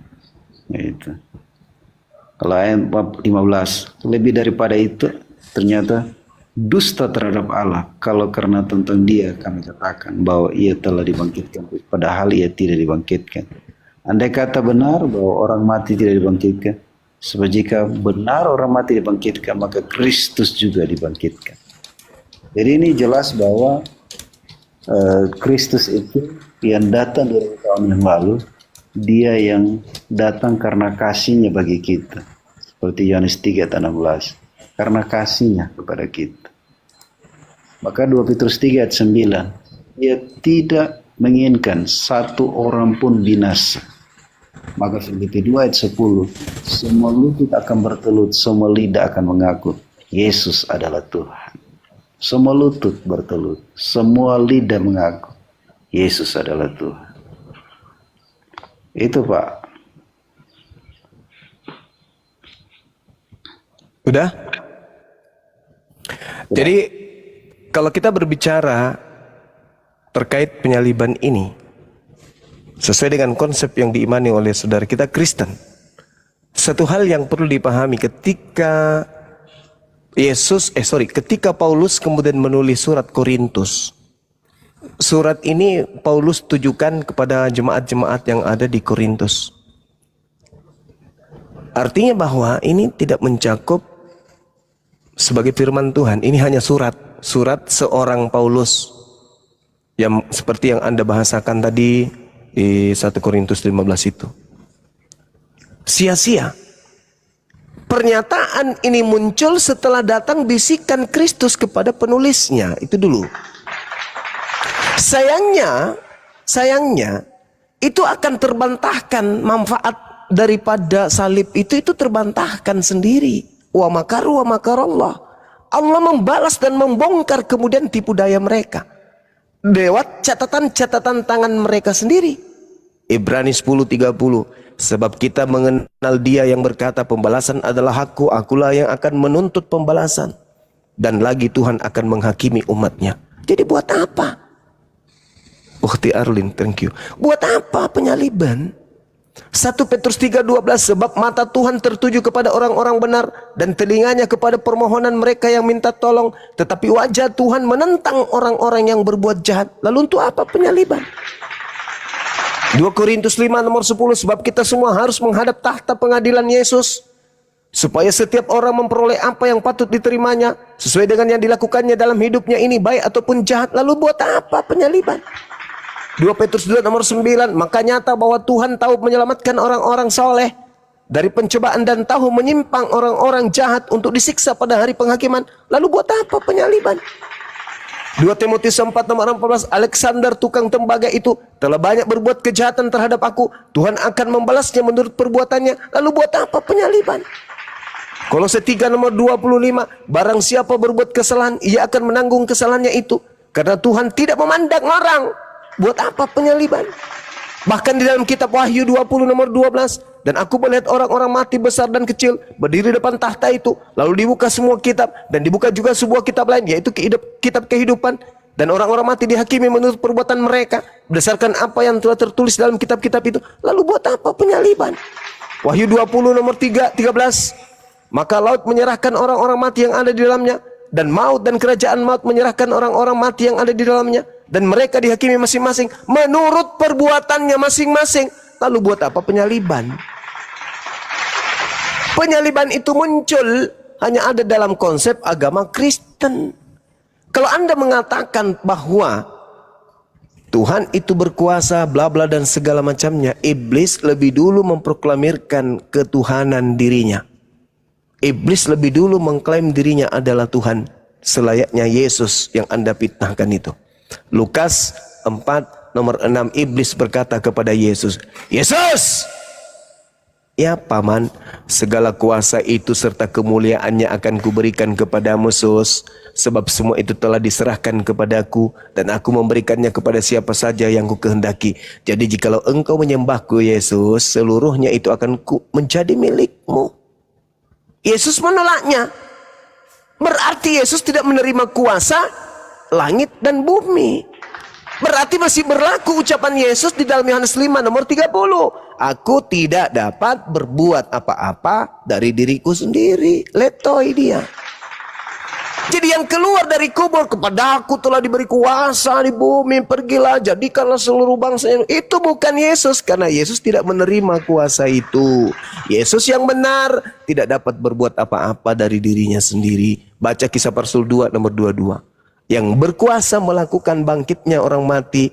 Gitu. Kalau ayat 15, lebih daripada itu ternyata dusta terhadap Allah kalau karena tentang dia kami katakan bahwa ia telah dibangkitkan padahal ia tidak dibangkitkan. Andai kata benar bahwa orang mati tidak dibangkitkan, sebab jika benar orang mati dibangkitkan maka Kristus juga dibangkitkan. Jadi ini jelas bahwa Kristus itu yang datang dari tahun yang lalu, dia yang datang karena kasihnya bagi kita. Seperti Yohanes 3:16, karena kasihnya kepada kita. Maka 2 Petrus 3 ayat 9, dia tidak menginginkan satu orang pun binasa. Maka Filipi 2 ayat 10, semua lutut akan bertelut, semua lidah akan mengaku Yesus adalah Tuhan. Semua lutut bertelut, semua lidah mengaku Yesus adalah Tuhan. Itu Pak. Udah? Jadi kalau kita berbicara terkait penyaliban ini sesuai dengan konsep yang diimani oleh saudara kita Kristen, satu hal yang perlu dipahami ketika ketika Paulus kemudian menulis surat Korintus. Surat ini Paulus tujukan kepada jemaat-jemaat yang ada di Korintus. Artinya bahwa ini tidak mencakup sebagai firman Tuhan. Ini hanya surat seorang Paulus yang seperti yang Anda bahasakan tadi di 1 Korintus 15 itu. Sia-sia. Pernyataan ini muncul setelah datang bisikan Kristus kepada penulisnya. Itu dulu. Sayangnya itu akan terbantahkan, manfaat daripada salib itu terbantahkan sendiri. Wa makaru wa makarallah. Allah membalas dan membongkar kemudian tipu daya mereka lewat catatan-catatan tangan mereka sendiri. Ibrani 10:30, sebab kita mengenal dia yang berkata pembalasan adalah hakku, akulah yang akan menuntut pembalasan. Dan lagi Tuhan akan menghakimi umatnya. Jadi buat apa? Ukhti Arlin, thank you. Buat apa penyaliban? 1 Petrus 3:12, sebab mata Tuhan tertuju kepada orang-orang benar dan telinganya kepada permohonan mereka yang minta tolong. Tetapi wajah Tuhan menentang orang-orang yang berbuat jahat. Lalu untuk apa penyaliban? 2 Korintus 5 nomor 10, sebab kita semua harus menghadap tahta pengadilan Yesus, supaya setiap orang memperoleh apa yang patut diterimanya sesuai dengan yang dilakukannya dalam hidupnya ini, baik ataupun jahat. Lalu buat apa penyaliban? 2 Petrus 2 nomor 9, maka nyata bahwa Tuhan tahu menyelamatkan orang-orang soleh dari pencobaan dan tahu menyimpang orang-orang jahat untuk disiksa pada hari penghakiman. Lalu buat apa penyaliban? 2 Timotius 4 nomor 14, Alexander tukang tembaga itu telah banyak berbuat kejahatan terhadap aku. Tuhan akan membalasnya menurut perbuatannya. Lalu buat apa penyaliban? Kolose 3 nomor 25, barang siapa berbuat kesalahan, ia akan menanggung kesalahannya itu. Karena Tuhan tidak memandang orang. Buat apa penyaliban? Bahkan di dalam kitab Wahyu 20 nomor 12, dan aku melihat orang-orang mati besar dan kecil berdiri depan tahta itu. Lalu dibuka semua kitab, dan dibuka juga sebuah kitab lain, yaitu kitab kehidupan. Dan orang-orang mati dihakimi menurut perbuatan mereka berdasarkan apa yang telah tertulis dalam kitab-kitab itu. Lalu buat apa penyaliban? Wahyu 20 nomor 13, maka laut menyerahkan orang-orang mati yang ada di dalamnya, dan maut dan kerajaan maut menyerahkan orang-orang mati yang ada di dalamnya, dan mereka dihakimi masing-masing menurut perbuatannya masing-masing. Lalu buat apa penyaliban? Penyaliban itu muncul hanya ada dalam konsep agama Kristen. Kalau Anda mengatakan bahwa Tuhan itu berkuasa bla bla dan segala macamnya, iblis lebih dulu memproklamirkan ketuhanan dirinya. Iblis lebih dulu mengklaim dirinya adalah Tuhan, selayaknya Yesus yang Anda fitnahkan itu. Lukas 4 nomor 6, iblis berkata kepada Yesus, Yesus, ya paman, segala kuasa itu serta kemuliaannya akan kuberikan kepadamu Sus, sebab semua itu telah diserahkan kepadaku, dan aku memberikannya kepada siapa saja yang ku kehendaki. Jadi jikalau engkau menyembahku Yesus, seluruhnya itu akan menjadi milikmu. Yesus menolaknya. Berarti Yesus tidak menerima kuasa langit dan bumi. Berarti masih berlaku ucapan Yesus di dalam Yohanes 5 nomor 30. Aku tidak dapat berbuat apa-apa dari diriku sendiri. Letoi dia. Jadi yang keluar dari kubur, kepada aku telah diberi kuasa di bumi, pergilah jadikanlah seluruh bangsa. Itu bukan Yesus, karena Yesus tidak menerima kuasa itu. Yesus yang benar tidak dapat berbuat apa-apa dari dirinya sendiri. Baca Kisah para Rasul 2 nomor 22. Yang berkuasa melakukan bangkitnya orang mati,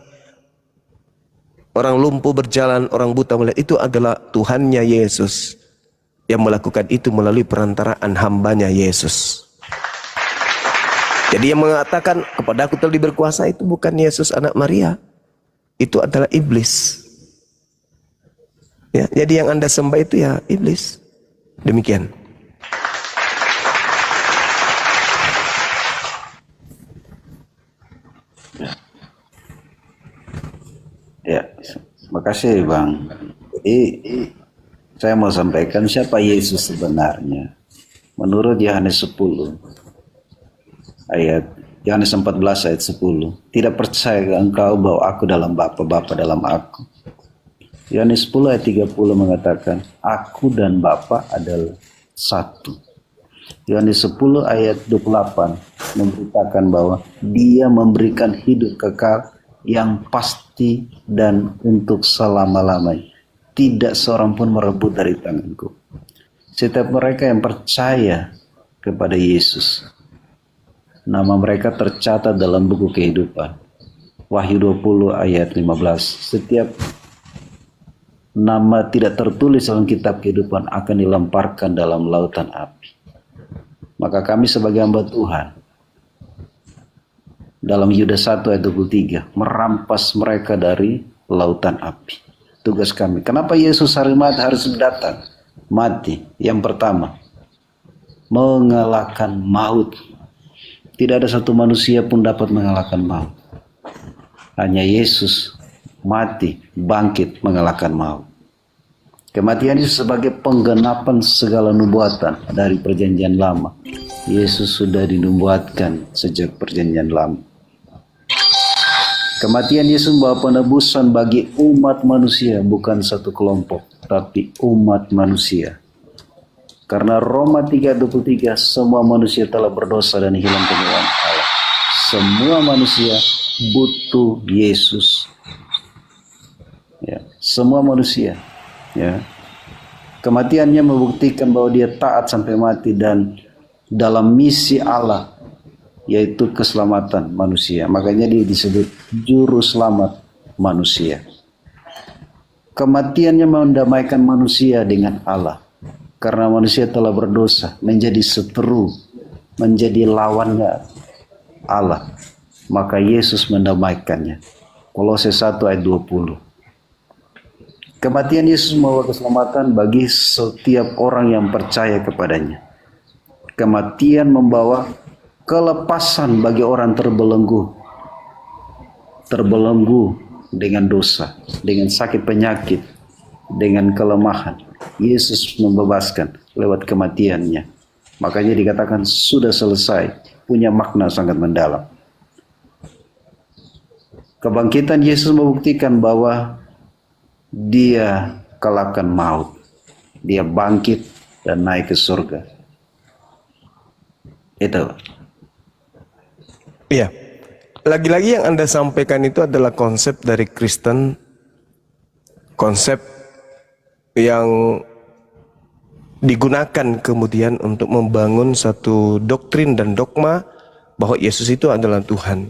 orang lumpuh berjalan, orang buta melihat, itu adalah Tuhannya Yesus yang melakukan itu melalui perantaraan hambanya Yesus. Jadi yang mengatakan kepada aku telah diberi kuasa itu bukan Yesus anak Maria, itu adalah iblis. Ya, jadi yang Anda sembah itu ya iblis. Demikian. Ya, makasih Bang. Jadi saya mau sampaikan siapa Yesus sebenarnya. Menurut Yohanes 10 ayat Yohanes 14 ayat 10, tidak percaya engkau bahwa aku dalam Bapa, Bapa dalam aku. Yohanes 10 ayat 30 mengatakan aku dan Bapa adalah satu. Yohanes 10 ayat 28 memberitakan bahwa Dia memberikan hidup kekal yang pasti dan untuk selama-lamanya. Tidak seorang pun merebut dari tanganku. Setiap mereka yang percaya kepada Yesus, nama mereka tercatat dalam buku kehidupan. Wahyu 20 ayat 15. Setiap nama tidak tertulis dalam kitab kehidupan akan dilemparkan dalam lautan api. Maka kami sebagai hamba Tuhan, dalam Yudas 1 ayat 23, merampas mereka dari lautan api. Tugas kami. Kenapa Yesus hari mati harus datang? Mati. Yang pertama, mengalahkan maut. Tidak ada satu manusia pun dapat mengalahkan maut. Hanya Yesus mati, bangkit, mengalahkan maut. Kematian Yesus sebagai penggenapan segala nubuatan dari perjanjian lama. Yesus sudah dinubuatkan sejak perjanjian lama. Kematian Yesus membawa penebusan bagi umat manusia, bukan satu kelompok, tapi umat manusia. Karena Roma 3:23, semua manusia telah berdosa dan hilang kemuliaan Allah. Semua manusia butuh Yesus. Ya, semua manusia. Ya. Kematiannya membuktikan bahwa dia taat sampai mati dan dalam misi Allah, yaitu keselamatan manusia. Makanya dia disebut juru selamat manusia. Kematiannya mendamaikan manusia dengan Allah. Karena manusia telah berdosa, menjadi seteru, menjadi lawannya Allah. Maka Yesus mendamaikannya. Kolose 1 ayat 20. Kematian Yesus membawa keselamatan bagi setiap orang yang percaya kepadanya. Kematian membawa kelepasan bagi orang terbelenggu dengan dosa, dengan sakit penyakit, dengan kelemahan. Yesus membebaskan lewat kematiannya. Makanya dikatakan sudah selesai, punya makna sangat mendalam. Kebangkitan Yesus membuktikan bahwa Dia kalahkan maut. Dia bangkit dan naik ke surga. Itu. Iya. Lagi-lagi yang Anda sampaikan itu adalah konsep dari Kristen, konsep yang digunakan kemudian untuk membangun satu doktrin dan dogma bahwa Yesus itu adalah Tuhan.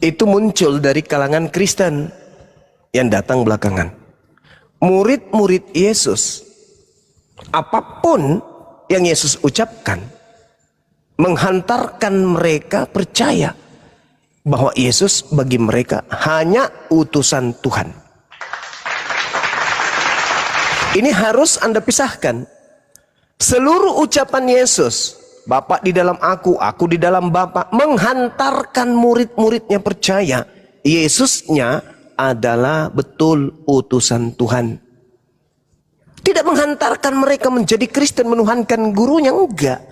Itu muncul dari kalangan Kristen yang datang belakangan. Murid-murid Yesus, apapun yang Yesus ucapkan, menghantarkan mereka percaya bahwa Yesus bagi mereka hanya utusan Tuhan. Ini harus Anda pisahkan. Seluruh ucapan Yesus, Bapa di dalam aku di dalam Bapa, menghantarkan murid-muridnya percaya Yesusnya adalah betul utusan Tuhan. Tidak menghantarkan mereka menjadi Kristen, menuhankan gurunya, enggak.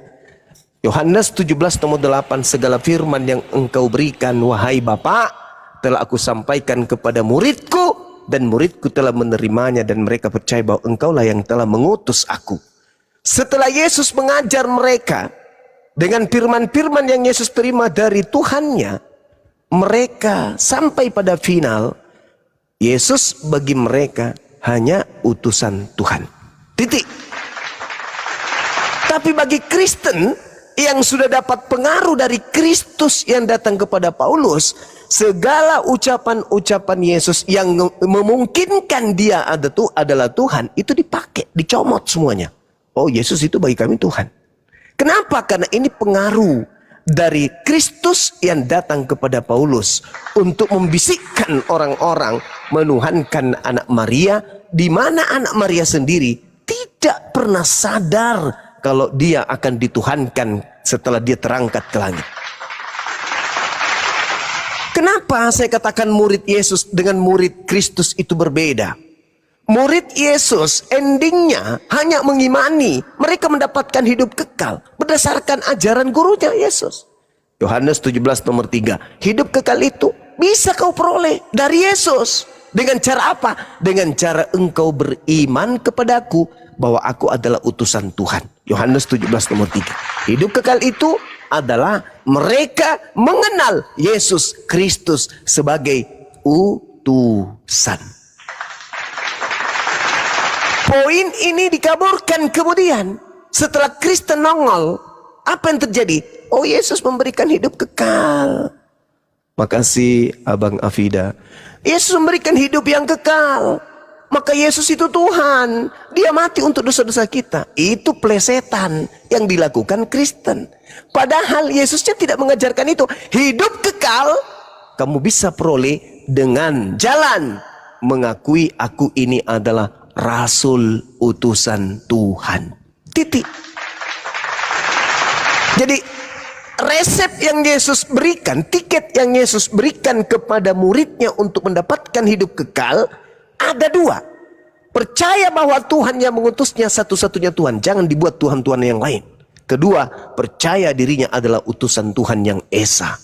Yohanes 17 nomor 8, segala firman yang engkau berikan wahai Bapa telah aku sampaikan kepada muridku, dan muridku telah menerimanya, dan mereka percaya bahwa engkaulah yang telah mengutus aku. Setelah Yesus mengajar mereka dengan firman-firman yang Yesus terima dari Tuhannya, mereka sampai pada final, Yesus bagi mereka hanya utusan Tuhan. Titik. Tapi bagi Kristen yang sudah dapat pengaruh dari Kristus yang datang kepada Paulus, segala ucapan-ucapan Yesus yang memungkinkan dia adalah Tuhan, itu dipakai, dicomot semuanya. Oh, Yesus itu bagi kami Tuhan. Kenapa? Karena ini pengaruh dari Kristus yang datang kepada Paulus untuk membisikkan orang-orang menuhankan anak Maria, di mana anak Maria sendiri tidak pernah sadar kalau dia akan dituhankan setelah dia terangkat ke langit. Kenapa saya katakan murid Yesus dengan murid Kristus itu berbeda? Murid Yesus endingnya hanya mengimani, mereka mendapatkan hidup kekal berdasarkan ajaran gurunya Yesus. Yohanes 17 nomor 3, hidup kekal itu bisa kau peroleh dari Yesus. Dengan cara apa? Dengan cara engkau beriman kepadaku bahwa aku adalah utusan Tuhan. Yohanes 17 nomor 3. Hidup kekal itu adalah mereka mengenal Yesus Kristus sebagai utusan. Poin ini dikaburkan kemudian setelah Kristen nongol. Apa yang terjadi? Oh, Yesus memberikan hidup kekal. Makasih Abang Afida. Yesus memberikan hidup yang kekal. Maka Yesus itu Tuhan. Dia mati untuk dosa-dosa kita. Itu plesetan yang dilakukan Kristen. Padahal Yesusnya tidak mengajarkan itu. Hidup kekal kamu bisa peroleh dengan jalan mengakui aku ini adalah Rasul utusan Tuhan. Titik. Jadi resep yang Yesus berikan, tiket yang Yesus berikan kepada muridnya untuk mendapatkan hidup kekal ada dua. Percaya bahwa Tuhan yang mengutusnya satu-satunya Tuhan, jangan dibuat Tuhan-Tuhan yang lain. Kedua, percaya dirinya adalah utusan Tuhan yang esa.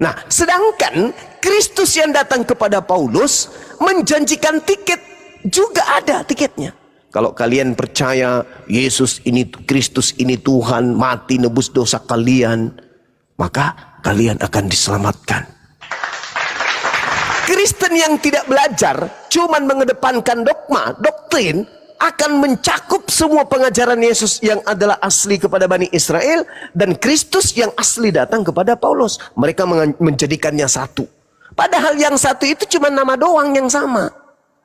Nah, sedangkan Kristus yang datang kepada Paulus menjanjikan tiket, juga ada tiketnya. Kalau kalian percaya Yesus ini, Kristus ini Tuhan, mati nebus dosa kalian, maka kalian akan diselamatkan. Kristen yang tidak belajar, cuman mengedepankan dogma, doktrin, akan mencakup semua pengajaran Yesus yang adalah asli kepada Bani Israel dan Kristus yang asli datang kepada Paulus. Mereka menjadikannya satu. Padahal yang satu itu cuma nama doang yang sama.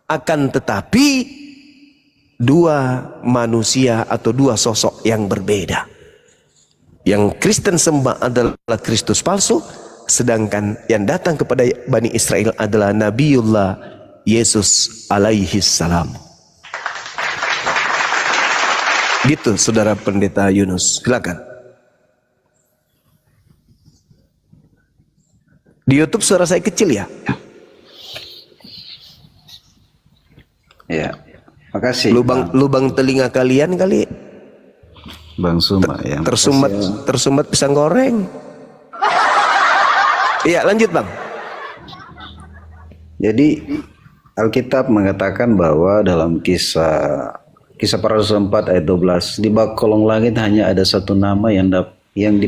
Akan tetapi dua manusia atau dua sosok yang berbeda. Yang Kristen sembah adalah Kristus palsu, sedangkan yang datang kepada Bani Israel adalah Nabiullah Yesus alaihi salam. Gitu Saudara Pendeta Yunus, silakan. Di YouTube suara saya kecil ya? Ya, makasih. Lubang telinga kalian kali Bang Suma ya. tersumbat pisang goreng. Iya, lanjut Bang. Jadi Alkitab mengatakan bahwa dalam kisah para Rasul 4 ayat 12, di bawah kolong langit hanya ada satu nama yang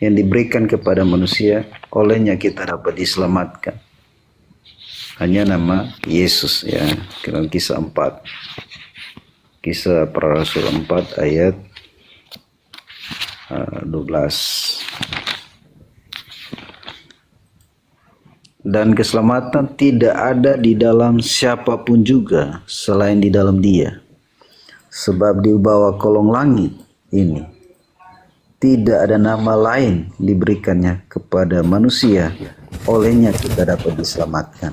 diberikan kepada manusia, olehnya kita dapat diselamatkan. Hanya nama Yesus ya. Dalam kisah 4. Kisah para Rasul 4 ayat 12. Dan keselamatan tidak ada di dalam siapapun juga selain di dalam Dia. Sebab di bawah kolong langit ini tidak ada nama lain diberikannya kepada manusia, olehnya kita dapat diselamatkan.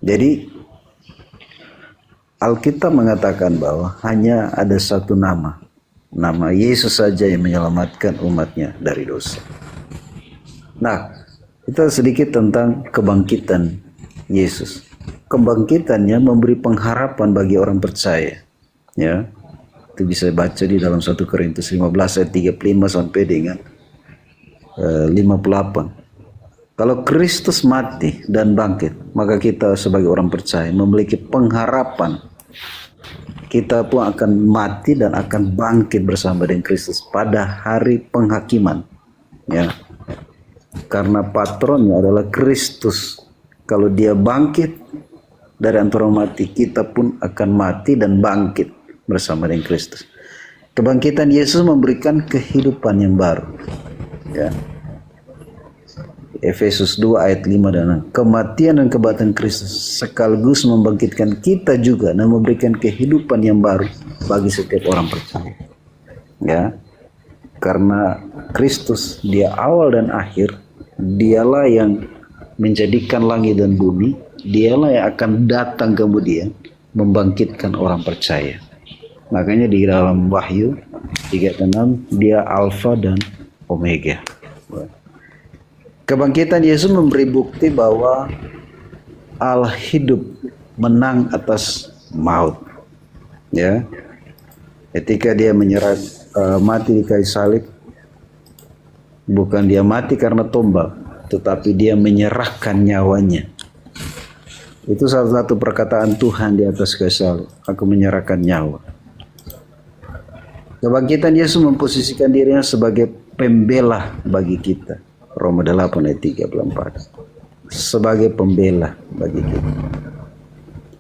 Jadi Alkitab mengatakan bahwa hanya ada satu nama Yesus saja yang menyelamatkan umatnya dari dosa. Nah, kita sedikit tentang kebangkitan Yesus. Kebangkitannya memberi pengharapan bagi orang percaya. Ya, Itu bisa baca di dalam 1 Korintus 15 ayat 35 sampai dengan 58. Kalau Kristus mati dan bangkit, maka kita sebagai orang percaya memiliki pengharapan kita pun akan mati dan akan bangkit bersama dengan Kristus pada hari penghakiman, ya. Karena patronnya adalah Kristus. Kalau dia bangkit dari antara mati, kita pun akan mati dan bangkit bersama dengan Kristus. Kebangkitan Yesus memberikan kehidupan yang baru, ya. Efesus 2 ayat 5 dan 6. Kematian dan kebangkitan Kristus sekaligus membangkitkan kita juga dan memberikan kehidupan yang baru bagi setiap orang percaya. Ya. Karena Kristus dia awal dan akhir, dialah yang menjadikan langit dan bumi, dialah yang akan datang kemudian membangkitkan orang percaya. Makanya di dalam Wahyu 3:6 dia Alfa dan Omega. Kebangkitan Yesus memberi bukti bahwa Allah hidup menang atas maut. Ya, ketika dia mati di kayu salib, bukan dia mati karena tombak, tetapi dia menyerahkan nyawanya. Itu salah satu perkataan Tuhan di atas kayu salib. Aku menyerahkan nyawa. Kebangkitan Yesus memposisikan dirinya sebagai pembela bagi kita. Roma 8 ayat 34. Sebagai pembela bagi kita.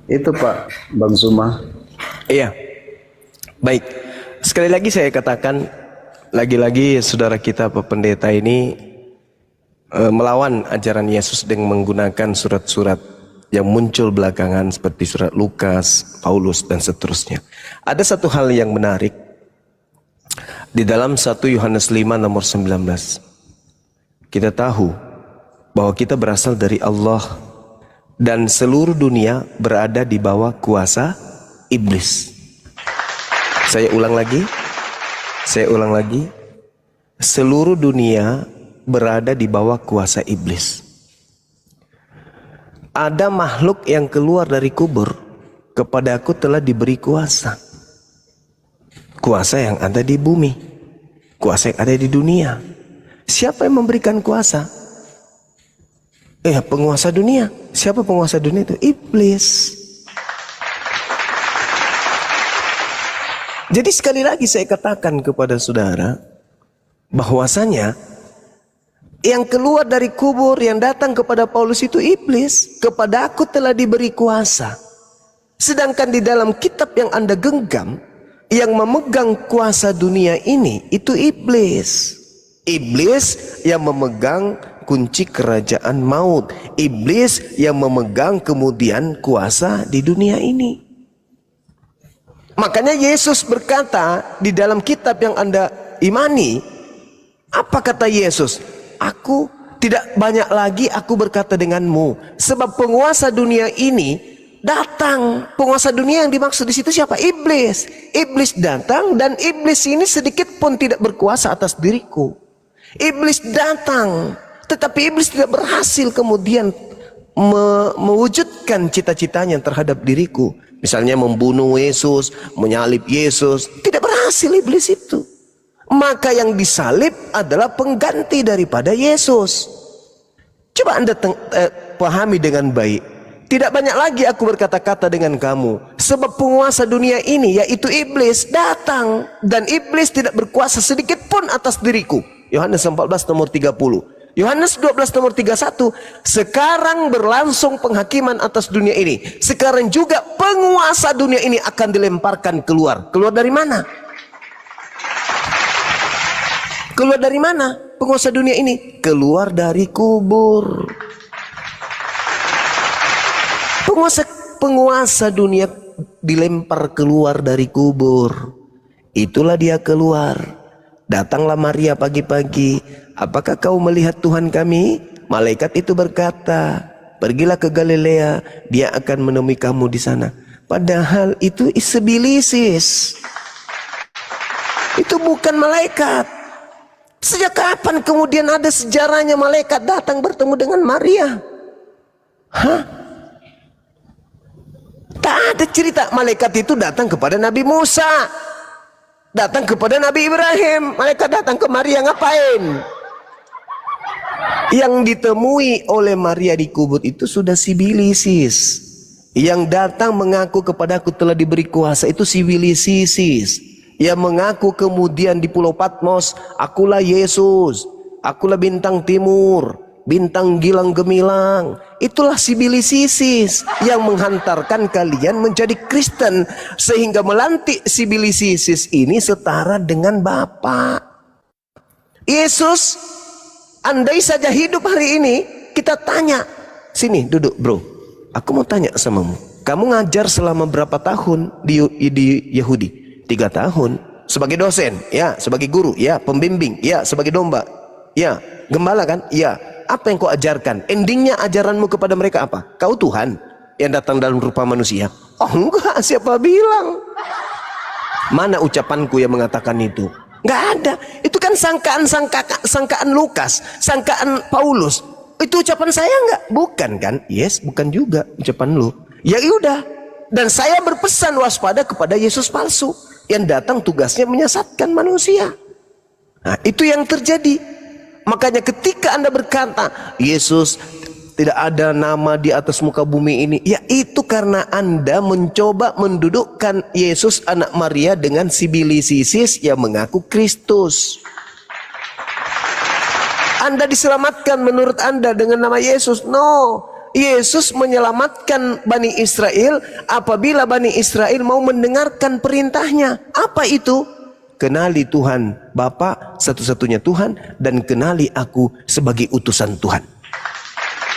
Itu Pak Bang Suma. Iya. Baik. Sekali lagi saya katakan, lagi-lagi saudara kita Pak Pendeta ini melawan ajaran Yesus dengan menggunakan surat-surat yang muncul belakangan seperti surat Lukas, Paulus dan seterusnya. Ada satu hal yang menarik di dalam 1 Yohanes 5 nomor 19. Kita tahu bahwa kita berasal dari Allah dan seluruh dunia berada di bawah kuasa iblis. Saya ulang lagi. Seluruh dunia berada di bawah kuasa iblis. Ada makhluk yang keluar dari kubur, kepadaku telah diberi kuasa. Kuasa yang ada di bumi, kuasa yang ada di dunia. Siapa yang memberikan kuasa? Penguasa dunia. Siapa penguasa dunia itu? Iblis. Jadi sekali lagi saya katakan kepada saudara, bahwasanya yang keluar dari kubur, yang datang kepada Paulus itu iblis. Kepada aku telah diberi kuasa. Sedangkan di dalam kitab yang Anda genggam, yang memegang kuasa dunia ini, itu iblis. Iblis yang memegang kunci kerajaan maut. Iblis yang memegang kemudian kuasa di dunia ini. Makanya Yesus berkata di dalam kitab yang Anda imani, apa kata Yesus? Aku tidak banyak lagi aku berkata denganmu, sebab penguasa dunia ini datang. Penguasa dunia yang dimaksud di situ siapa? Iblis. Iblis datang dan iblis ini sedikit pun tidak berkuasa atas diriku. Iblis datang, tetapi iblis tidak berhasil kemudian mewujudkan cita-citanya terhadap diriku. Misalnya membunuh Yesus, menyalib Yesus, tidak berhasil iblis itu. Maka yang disalib adalah pengganti daripada Yesus. Coba Anda pahami dengan baik. Tidak banyak lagi aku berkata-kata dengan kamu, sebab penguasa dunia ini yaitu iblis datang, dan iblis tidak berkuasa sedikit pun atas diriku. Yohanes 14 nomor 30. Yohanes 12 nomor 31. Sekarang berlangsung penghakiman atas dunia ini. Sekarang juga penguasa dunia ini akan dilemparkan keluar. Keluar dari mana? Keluar dari mana penguasa dunia ini? Keluar dari kubur. Penguasa dunia dilempar keluar dari kubur. Itulah dia keluar. Datanglah Maria pagi-pagi. Apakah kau melihat Tuhan kami? Malaikat itu berkata, pergilah ke Galilea, dia akan menemui kamu di sana. Padahal itu Isbilisis. Itu bukan malaikat. Sejak kapan kemudian ada sejarahnya malaikat datang bertemu dengan Maria? Tak ada cerita malaikat itu datang kepada Nabi Musa. Datang kepada Nabi Ibrahim. Mereka datang ke Maria ngapain? Yang ditemui oleh Maria di kubur itu sudah sibilisis. Yang datang mengaku kepadaku telah diberi kuasa itu sibilisis. Yang mengaku kemudian di Pulau Patmos, akulah Yesus, akulah bintang timur, bintang gilang gemilang. Itulah sibilisisis yang menghantarkan kalian menjadi Kristen, sehingga melantik sibilisisis ini setara dengan Bapa. Yesus, andai saja hidup hari ini, kita tanya, sini duduk bro, aku mau tanya samamu, kamu ngajar selama berapa tahun di Yahudi? 3 tahun. Sebagai dosen, ya, sebagai guru, ya, pembimbing, ya, sebagai domba, ya, gembala kan, ya. Apa yang kau ajarkan? Endingnya ajaranmu kepada mereka apa? Kau Tuhan yang datang dalam rupa manusia? Oh enggak, siapa bilang? Mana ucapanku yang mengatakan itu? Enggak ada. Itu kan sangkaan Lukas, sangkaan Paulus. Itu ucapan saya enggak? Bukan kan? Yes, bukan juga ucapan lu. Ya udah. Dan saya berpesan waspada kepada Yesus palsu yang datang tugasnya menyesatkan manusia. Nah, itu yang terjadi. Makanya ketika Anda berkata Yesus tidak ada nama di atas muka bumi ini, ya itu karena Anda mencoba mendudukkan Yesus anak Maria dengan sibilisisis yang mengaku Kristus. Anda diselamatkan menurut Anda dengan nama Yesus. No, Yesus menyelamatkan Bani Israel apabila Bani Israel mau mendengarkan perintahnya. Apa itu? Kenali Tuhan Bapa satu-satunya Tuhan, dan kenali aku sebagai utusan Tuhan.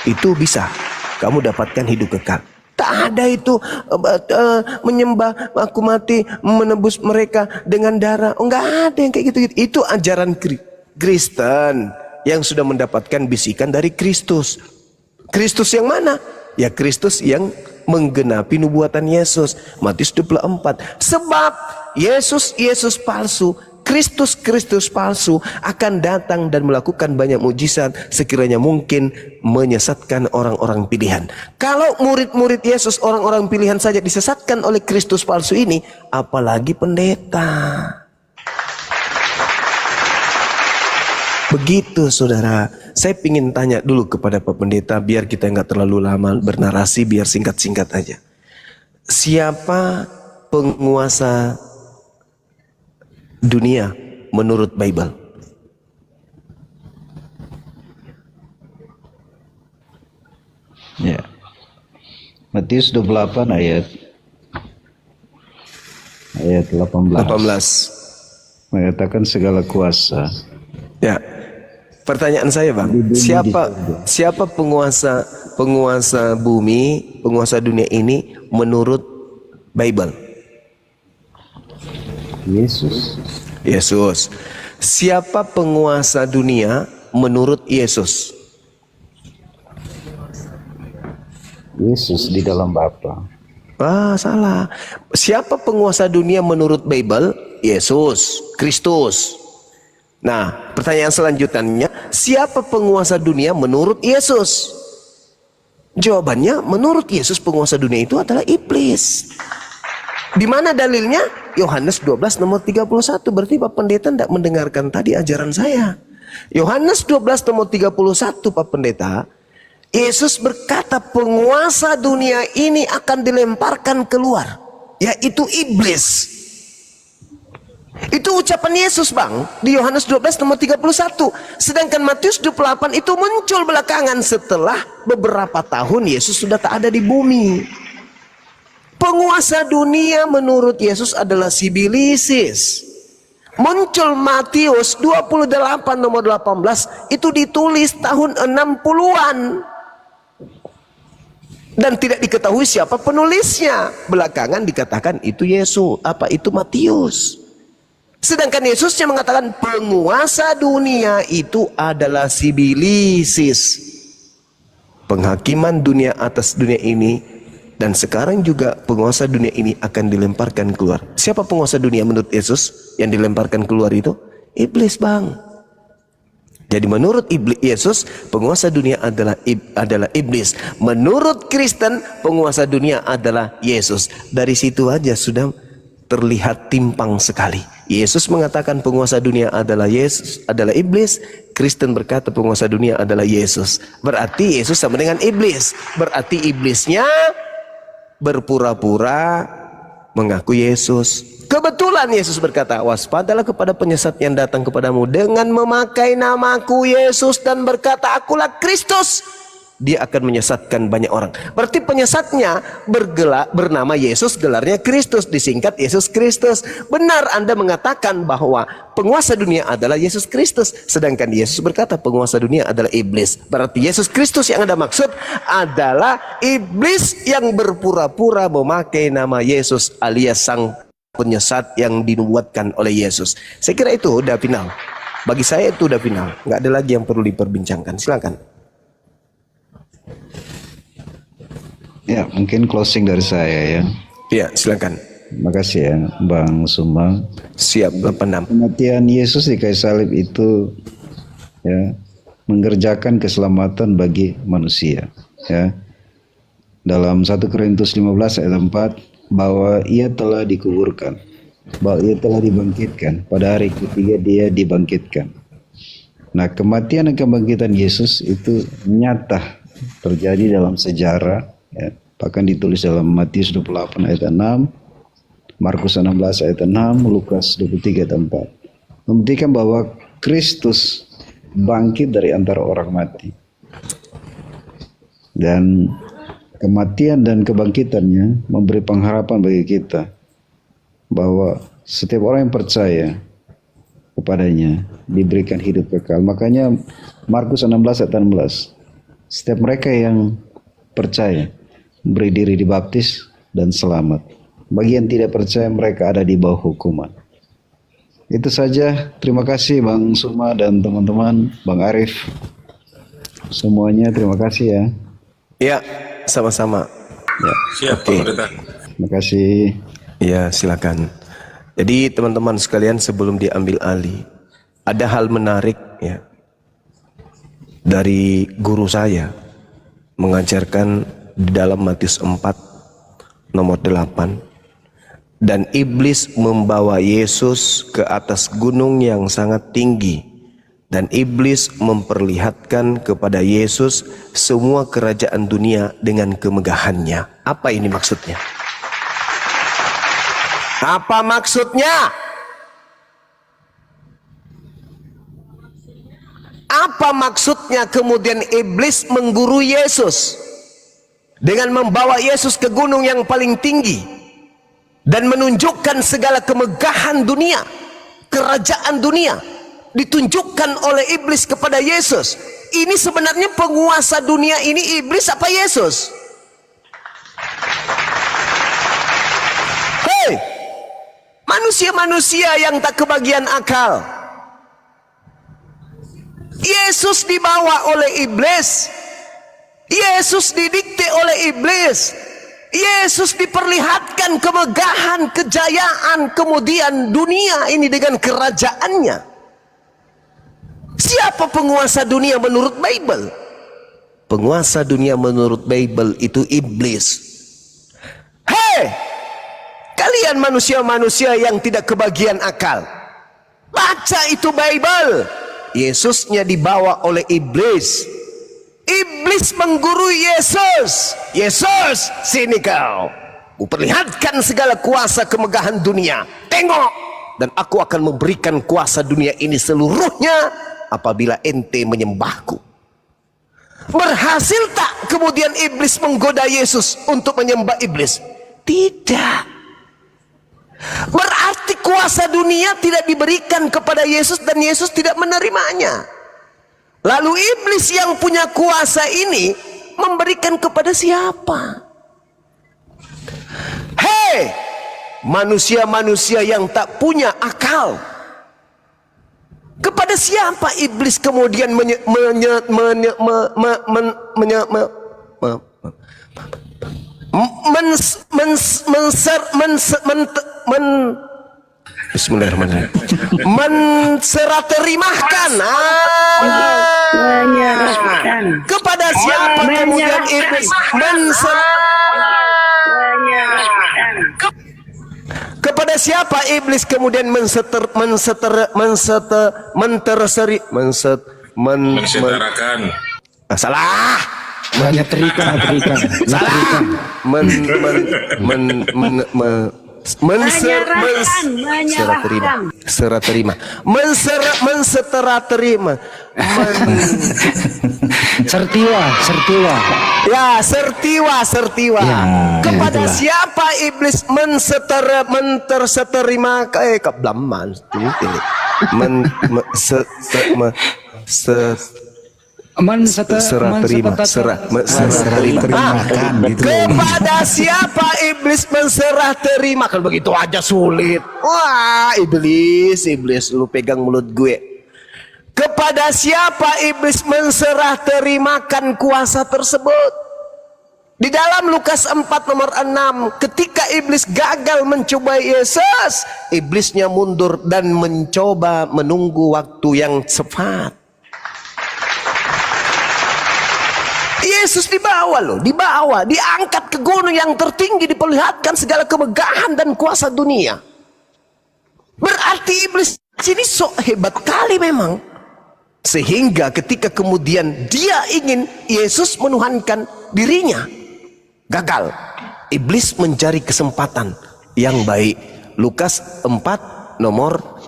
Itu bisa kamu dapatkan hidup kekal. Tak ada itu menyembah aku mati menebus mereka dengan darah. Enggak ada yang kayak gitu-gitu. Itu ajaran Kristen yang sudah mendapatkan bisikan dari Kristus. Kristus yang mana? Ya Kristus yang menggenapi nubuatan Yesus. Matius 24. Sebab Yesus palsu, Kristus palsu akan datang dan melakukan banyak mujizat sekiranya mungkin menyesatkan orang-orang pilihan. Kalau murid-murid Yesus, orang-orang pilihan saja disesatkan oleh Kristus palsu ini, apalagi pendeta. Begitu saudara. Saya ingin tanya dulu kepada Pak Pendeta, biar kita nggak terlalu lama bernarasi, biar singkat-singkat aja. Siapa penguasa dunia menurut Bible? Ya. Matius 28 ayat 18. Mengatakan segala kuasa. Ya. Pertanyaan saya Bang, siapa penguasa bumi, penguasa dunia ini menurut Bible? Yesus. Siapa penguasa dunia menurut Yesus? Yesus di dalam Bapa. Salah. Siapa penguasa dunia menurut Bible? Yesus, Kristus. Nah, pertanyaan selanjutnya, siapa penguasa dunia menurut Yesus? Jawabannya, menurut Yesus penguasa dunia itu adalah iblis. Di mana dalilnya? Yohanes 12 nomor 31. Berarti Pak Pendeta tidak mendengarkan tadi ajaran saya. Yohanes 12 nomor 31 Pak Pendeta, Yesus berkata penguasa dunia ini akan dilemparkan keluar, yaitu iblis. Itu ucapan Yesus Bang di Yohanes 12 nomor 31. Sedangkan Matius 28 itu muncul belakangan setelah beberapa tahun Yesus sudah tak ada di bumi. Penguasa dunia menurut Yesus adalah sibilisis. Muncul Matius 28 nomor 18 itu ditulis tahun 60-an. Dan tidak diketahui siapa penulisnya. Belakangan dikatakan itu Yesus, itu Matius. Sedangkan Yesus yang mengatakan penguasa dunia itu adalah sibilisis. Penghakiman dunia atas dunia ini, dan sekarang juga penguasa dunia ini akan dilemparkan keluar. Siapa penguasa dunia menurut Yesus yang dilemparkan keluar itu? Iblis Bang. Jadi menurut Yesus penguasa dunia adalah iblis. Menurut Kristen penguasa dunia adalah Yesus. Dari situ aja sudah terlihat timpang sekali. Yesus mengatakan penguasa dunia adalah iblis. Kristen berkata penguasa dunia adalah Yesus. Berarti Yesus sama dengan iblis. Berarti iblisnya berpura-pura mengaku Yesus. Kebetulan Yesus berkata, waspadalah kepada penyesat yang datang kepadamu dengan memakai namaku Yesus dan berkata, akulah Kristus. Dia akan menyesatkan banyak orang. Berarti penyesatnya bernama Yesus, gelarnya Kristus, disingkat Yesus Kristus. Benar Anda mengatakan bahwa penguasa dunia adalah Yesus Kristus, sedangkan Yesus berkata penguasa dunia adalah iblis. Berarti Yesus Kristus yang Anda maksud adalah iblis yang berpura-pura memakai nama Yesus alias sang penyesat yang dinubuatkan oleh Yesus. Saya kira itu udah final. Bagi saya itu udah final. Nggak ada lagi yang perlu diperbincangkan. Silakan. Ya, mungkin closing dari saya ya. Ya, silakan. Makasih ya, Bang Suma. Siap, Bapak Nam. Kematian Yesus di kayu salib itu ya mengerjakan keselamatan bagi manusia. Ya. Dalam 1 Korintus 15 ayat 4 bahwa ia telah dikuburkan, bahwa ia telah dibangkitkan. Pada hari ketiga dia dibangkitkan. Nah, kematian dan kebangkitan Yesus itu nyata terjadi dalam sejarah, ya, bahkan ditulis dalam Matius 28 ayat 6, Markus 16 ayat 6, Lukas 23 ayat 4, membuktikan bahwa Kristus bangkit dari antara orang mati. Dan kematian dan kebangkitannya memberi pengharapan bagi kita bahwa setiap orang yang percaya kepadanya diberikan hidup kekal. Makanya Markus 16 ayat 16, setiap mereka yang percaya beri diri dibaptis dan selamat. Bagi yang tidak percaya mereka ada di bawah hukuman. Itu saja. Terima kasih Bang Suma dan teman-teman, Bang Arif. Semuanya terima kasih ya. Ya, sama-sama. Ya. Siap, Pak Pendeta. Terima kasih. Ya, silakan. Jadi teman-teman sekalian, sebelum diambil alih, ada hal menarik ya dari guru saya mengajarkan di dalam Matius 4 nomor 8, dan iblis membawa Yesus ke atas gunung yang sangat tinggi, dan iblis memperlihatkan kepada Yesus semua kerajaan dunia dengan kemegahannya. Apa ini maksudnya? Apa maksudnya? Apa maksudnya kemudian iblis menggurui Yesus dengan membawa Yesus ke gunung yang paling tinggi dan menunjukkan segala kemegahan dunia, kerajaan dunia ditunjukkan oleh iblis kepada Yesus. Ini sebenarnya penguasa dunia ini iblis apa Yesus? Hei, manusia-manusia yang tak kebagian akal, Yesus dibawa oleh iblis, Yesus didikte oleh iblis, Yesus diperlihatkan kemegahan, kejayaan, kemudian dunia ini dengan kerajaannya. Siapa penguasa dunia menurut Bible? Penguasa dunia menurut Bible itu iblis. Hei, kalian manusia-manusia yang tidak kebagian akal, baca itu Bible. Yesusnya dibawa oleh iblis. Iblis menggurui Yesus. Yesus, sini kau. Kuperlihatkan segala kuasa kemegahan dunia. Tengok, dan aku akan memberikan kuasa dunia ini seluruhnya apabila ente menyembahku. Berhasil tak kemudian iblis menggoda Yesus untuk menyembah iblis? Tidak. Berarti kuasa dunia tidak diberikan kepada Yesus dan Yesus tidak menerimanya. Lalu iblis yang punya kuasa ini memberikan kepada siapa? Hei, manusia-manusia yang tak punya akal, kepada siapa iblis kemudian Bismillahirrahmanirrahim. Menseraterimahkan. Kepada siapa kemudian iblis Kepada siapa iblis kemudian salah. Menyeterikan. Serah terima. Sertiwa. Ya, sertiwa. Kepada itulah. siapa iblis menterseterima kablaman serah terima. Kepada siapa iblis menserah terima? Kalau begitu aja sulit. Wah, iblis, lu pegang mulut gue. Kepada siapa iblis menserah terimakan kuasa tersebut? Di dalam Lukas 4 nomor 6, ketika iblis gagal mencobai Yesus, iblisnya mundur dan mencoba menunggu waktu yang tepat. Yesus dibawa, diangkat ke gunung yang tertinggi, diperlihatkan segala kemegahan dan kuasa dunia. Berarti iblis ini sok hebat kali memang. Sehingga ketika kemudian dia ingin Yesus menuhankan dirinya, gagal. Iblis mencari kesempatan yang baik. Lukas 4 nomor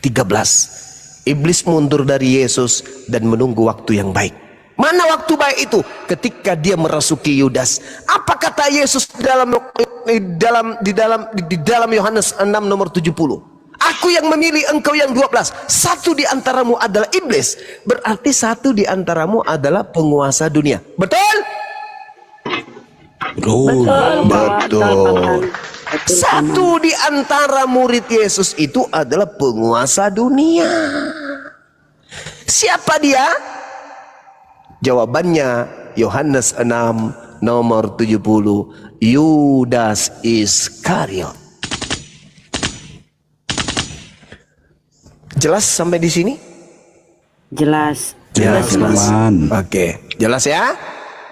13. Iblis mundur dari Yesus dan menunggu waktu yang baik. Mana waktu baik itu? Ketika dia merasuki Yudas. Apa kata Yesus di dalam Yohanes 6 nomor 70? Aku yang memilih, engkau yang 12. Satu di antaramu adalah iblis. Berarti satu di antaramu adalah penguasa dunia. Betul? Betul. Satu di antara murid Yesus itu adalah penguasa dunia. Siapa dia? Jawabannya Yohanes 6 nomor 70, Yudas Iskariot. Jelas sampai di sini? Jelas. Jelas. Paman. Oke, jelas ya?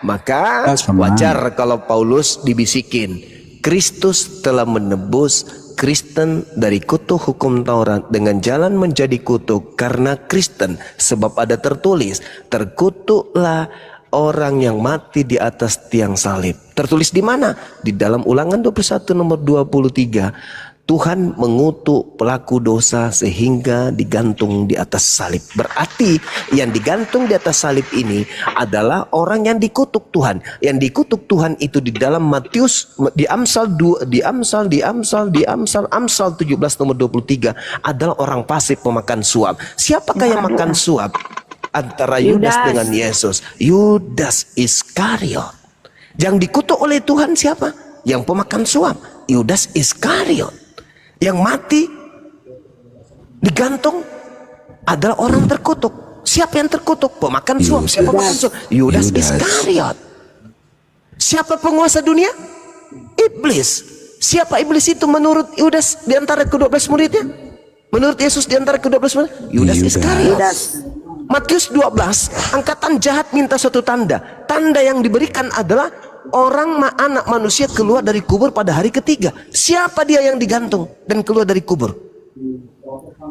Maka Jelas, Paman. wajar kalau Paulus dibisikin, Kristus telah menebus Kristen dari kutuk hukum Taurat dengan jalan menjadi kutuk karena Kristen, sebab ada tertulis, terkutuklah orang yang mati di atas tiang salib. Tertulis di mana? Di dalam Ulangan 21 nomor 23. Tuhan mengutuk pelaku dosa sehingga digantung di atas salib. Berarti yang digantung di atas salib ini adalah orang yang dikutuk Tuhan. Yang dikutuk Tuhan itu di dalam Matius, di Amsal 17 nomor 23 adalah orang fasik pemakan suap. Siapakah yang makan suap? Antara Yudas dengan Yesus. Yudas Iskariot. Yang dikutuk oleh Tuhan siapa? Yang pemakan suap. Yudas Iskariot. Yang mati digantung adalah orang terkutuk. Siapa yang terkutuk? Pemakan suap. Siapa pemakan suap? Yudas Iskariot. Siapa penguasa dunia? Iblis. Siapa iblis itu menurut Yudas di antara ke-12 muridnya? Menurut Yesus di antara ke-12 murid? Yudas Iskariot. Matius 12, angkatan jahat minta suatu tanda. Tanda yang diberikan adalah anak manusia keluar dari kubur pada hari ketiga. Siapa dia yang digantung dan keluar dari kubur?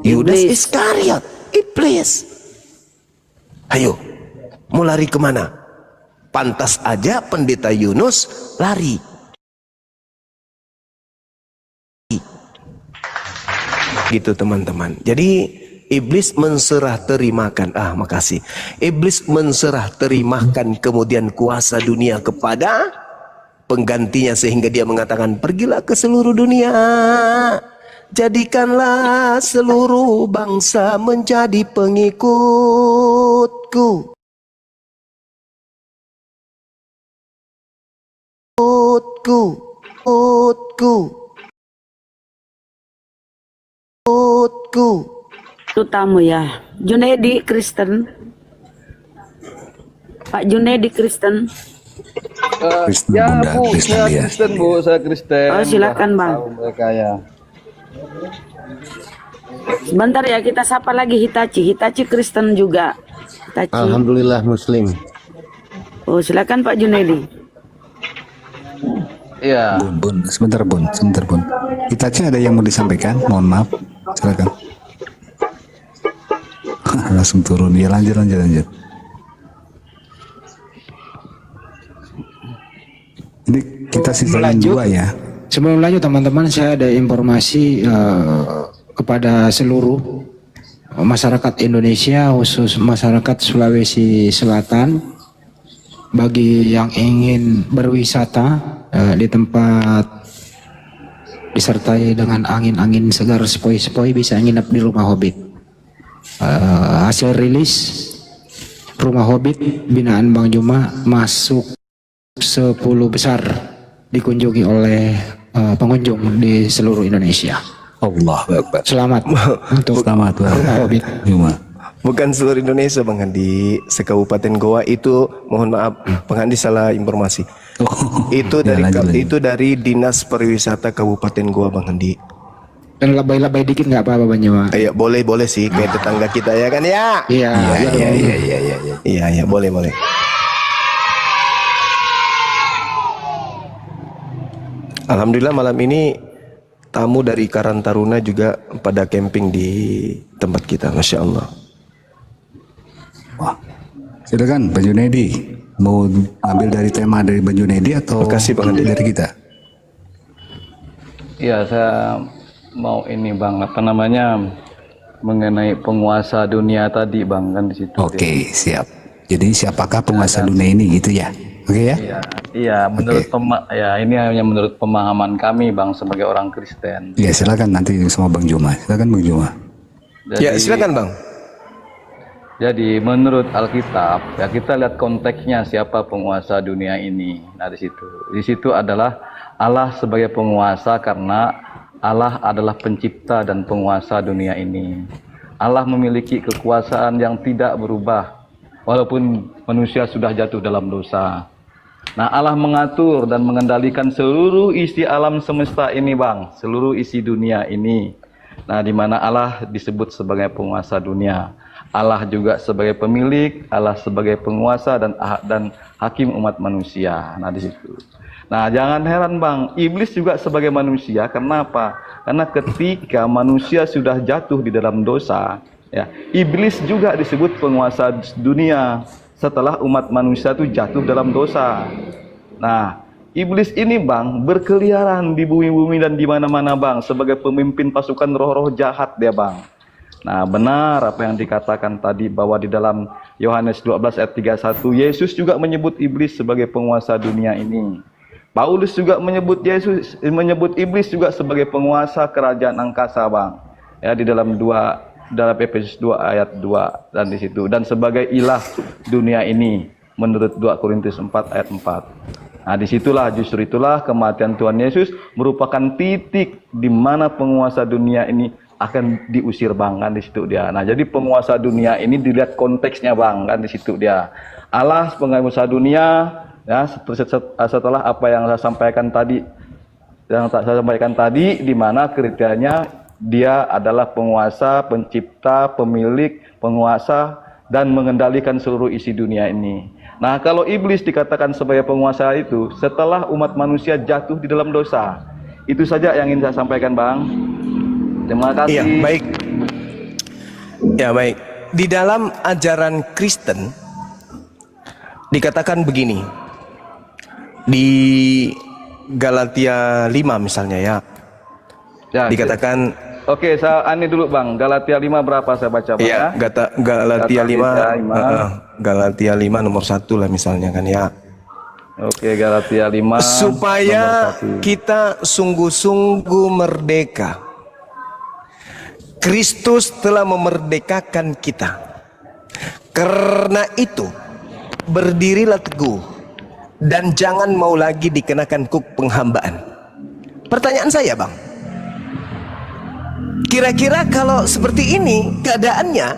Yudas Iskariot, iblis. Ayo, mau lari kemana? Pantas aja pendeta Yunus lari. Gitu teman-teman. Jadi iblis menserah terimakan, makasih. Iblis menserah terimakan kemudian kuasa dunia kepada penggantinya sehingga dia mengatakan, pergilah ke seluruh dunia, jadikanlah seluruh bangsa menjadi pengikutku. Itu tamu ya. Junedi Kristen. Pak Junedi Kristen. Kristen Ya Bunda, Bu, Kristen saya dia. Kristen Bu, saya Kristen. Oh, silakan, Bang. Tahu mereka ya. Sebentar ya, kita sapa lagi Hitachi. Hitachi Kristen juga. Hitachi. Alhamdulillah Muslim. Oh, silakan Pak Junedi. Iya. Bun, sebentar Bun. Hitachi ada yang mau disampaikan? Mohon maaf, silakan. Langsung turun, ya lanjut. Ini kita sisanya Lanjut. 2 ya. Sebelum lanjut teman-teman, saya ada informasi kepada seluruh masyarakat Indonesia, khusus masyarakat Sulawesi Selatan, bagi yang ingin berwisata di tempat disertai dengan angin-angin segar sepoi-sepoi, bisa nginep di Rumah Hobbit. Hasil rilis Rumah Hobbit binaan Bang Juma masuk 10 besar dikunjungi oleh pengunjung di seluruh Indonesia. Allah Akbar. Selamat untuk Selamat Rumah Hobbit. Juma. Bukan seluruh Indonesia Bang Handi, sekabupaten Goa itu, mohon maaf Bang Handi salah informasi. Itu dari lanjut. itu dari Dinas Pariwisata Kabupaten Goa Bang Handi. Dan lebay-lebay dikit nggak apa-apa Bang Juma. Boleh sih kayak tetangga kita ya kan ya. Iya, boleh. Alhamdulillah malam ini tamu dari Karang Taruna juga pada camping di tempat kita, Masya Allah. Wah, silakan Bang Junedi. Mau ambil dari tema dari Bang Junedi atau Makasih, Bang Andi. dari kita? Iya, saya mau ini Bang, apa namanya, mengenai penguasa dunia tadi Bang, kan di situ. Oke, siap. Jadi siapakah penguasa dunia ini gitu ya? Oke ya? Iya, menurut ini hanya menurut pemahaman kami Bang sebagai orang Kristen. Ya silakan nanti sama Bang Juma. Silakan Bang Juma. Ya silakan Bang. Jadi menurut Alkitab, ya kita lihat konteksnya siapa penguasa dunia ini. Nah di situ adalah Allah sebagai penguasa karena Allah adalah pencipta dan penguasa dunia ini. Allah memiliki kekuasaan yang tidak berubah walaupun manusia sudah jatuh dalam dosa. Nah Allah mengatur dan mengendalikan seluruh isi alam semesta ini Bang, seluruh isi dunia ini. Nah di mana Allah disebut sebagai penguasa dunia. Allah juga sebagai pemilik, Allah sebagai penguasa dan hakim umat manusia. Nah di situ. Nah jangan heran Bang, iblis juga sebagai manusia. Kenapa? Karena ketika manusia sudah jatuh di dalam dosa, ya, iblis juga disebut penguasa dunia setelah umat manusia itu jatuh dalam dosa. Nah, iblis ini Bang berkeliaran di bumi-bumi dan di mana-mana Bang sebagai pemimpin pasukan roh-roh jahat dia Bang. Nah benar apa yang dikatakan tadi bahwa di dalam Yohanes 12 ayat 31 Yesus juga menyebut iblis sebagai penguasa dunia ini. Paulus juga menyebut iblis juga sebagai penguasa kerajaan angkasa Bang. Ya di dalam Efesus 2 ayat 2 dan di situ dan sebagai ilah dunia ini menurut 2 Korintus 4 ayat 4. Nah disitulah justru itulah kematian Tuhan Yesus merupakan titik di mana penguasa dunia ini akan diusir Bang, kan di situ dia. Nah, jadi penguasa dunia ini dilihat konteksnya Bang, kan di situ dia. Allah penguasa dunia ya setelah apa yang saya sampaikan tadi di mana kriterianya dia adalah penguasa, pencipta, pemilik, penguasa dan mengendalikan seluruh isi dunia ini. Nah, kalau iblis dikatakan sebagai penguasa itu setelah umat manusia jatuh di dalam dosa. Itu saja yang ingin saya sampaikan Bang. Terima kasih. Iya, baik. Ya, baik. Di dalam ajaran Kristen dikatakan begini. Di Galatia 5 misalnya ya. Dikatakan Oke, saya ani dulu Bang. Galatia 5 berapa saya baca Bang ya? Galatia 5 Galatia 5 nomor 1 lah misalnya kan ya. Oke, Galatia 5 supaya kita sungguh-sungguh merdeka. Kristus telah memerdekakan kita. Karena itu, berdirilah teguh dan jangan mau lagi dikenakan kuk penghambaan. Pertanyaan saya, Bang. Kira-kira kalau seperti ini keadaannya,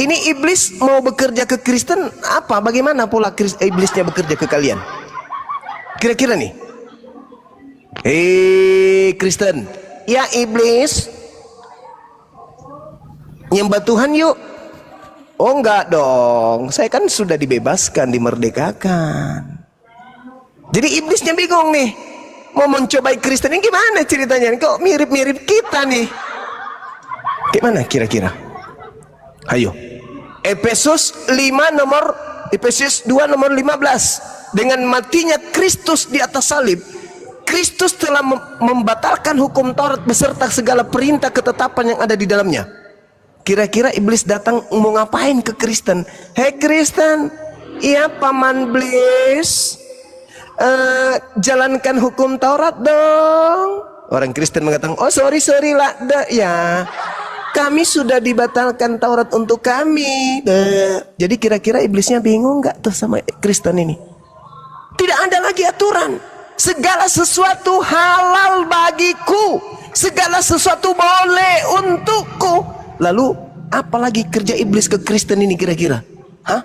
ini iblis mau bekerja ke Kristen apa? Bagaimana pola iblisnya bekerja ke kalian? Kira-kira nih. Kristen, ya iblis, nyembah Tuhan yuk. Oh enggak dong, saya kan sudah dibebaskan, dimerdekakan. Jadi iblisnya bingung nih. mau mencobai Kristen ini gimana ceritanya? Kok mirip-mirip kita nih? Gimana kira-kira? Ayo. Efesus 2 nomor 15. Dengan matinya Kristus di atas salib, Kristus telah membatalkan hukum Taurat beserta segala perintah ketetapan yang ada di dalamnya. Kira-kira iblis datang mau ngapain ke Kristen? Hei Kristen, iya paman Blis, jalankan hukum Taurat dong. Orang Kristen mengatakan, oh sorry lah, ya kami sudah dibatalkan Taurat untuk kami. Jadi kira-kira iblisnya bingung nggak tuh sama Kristen ini? Tidak ada lagi aturan. Segala sesuatu halal bagiku, segala sesuatu boleh untukku. Lalu apalagi kerja iblis ke Kristen ini kira-kira? Hah?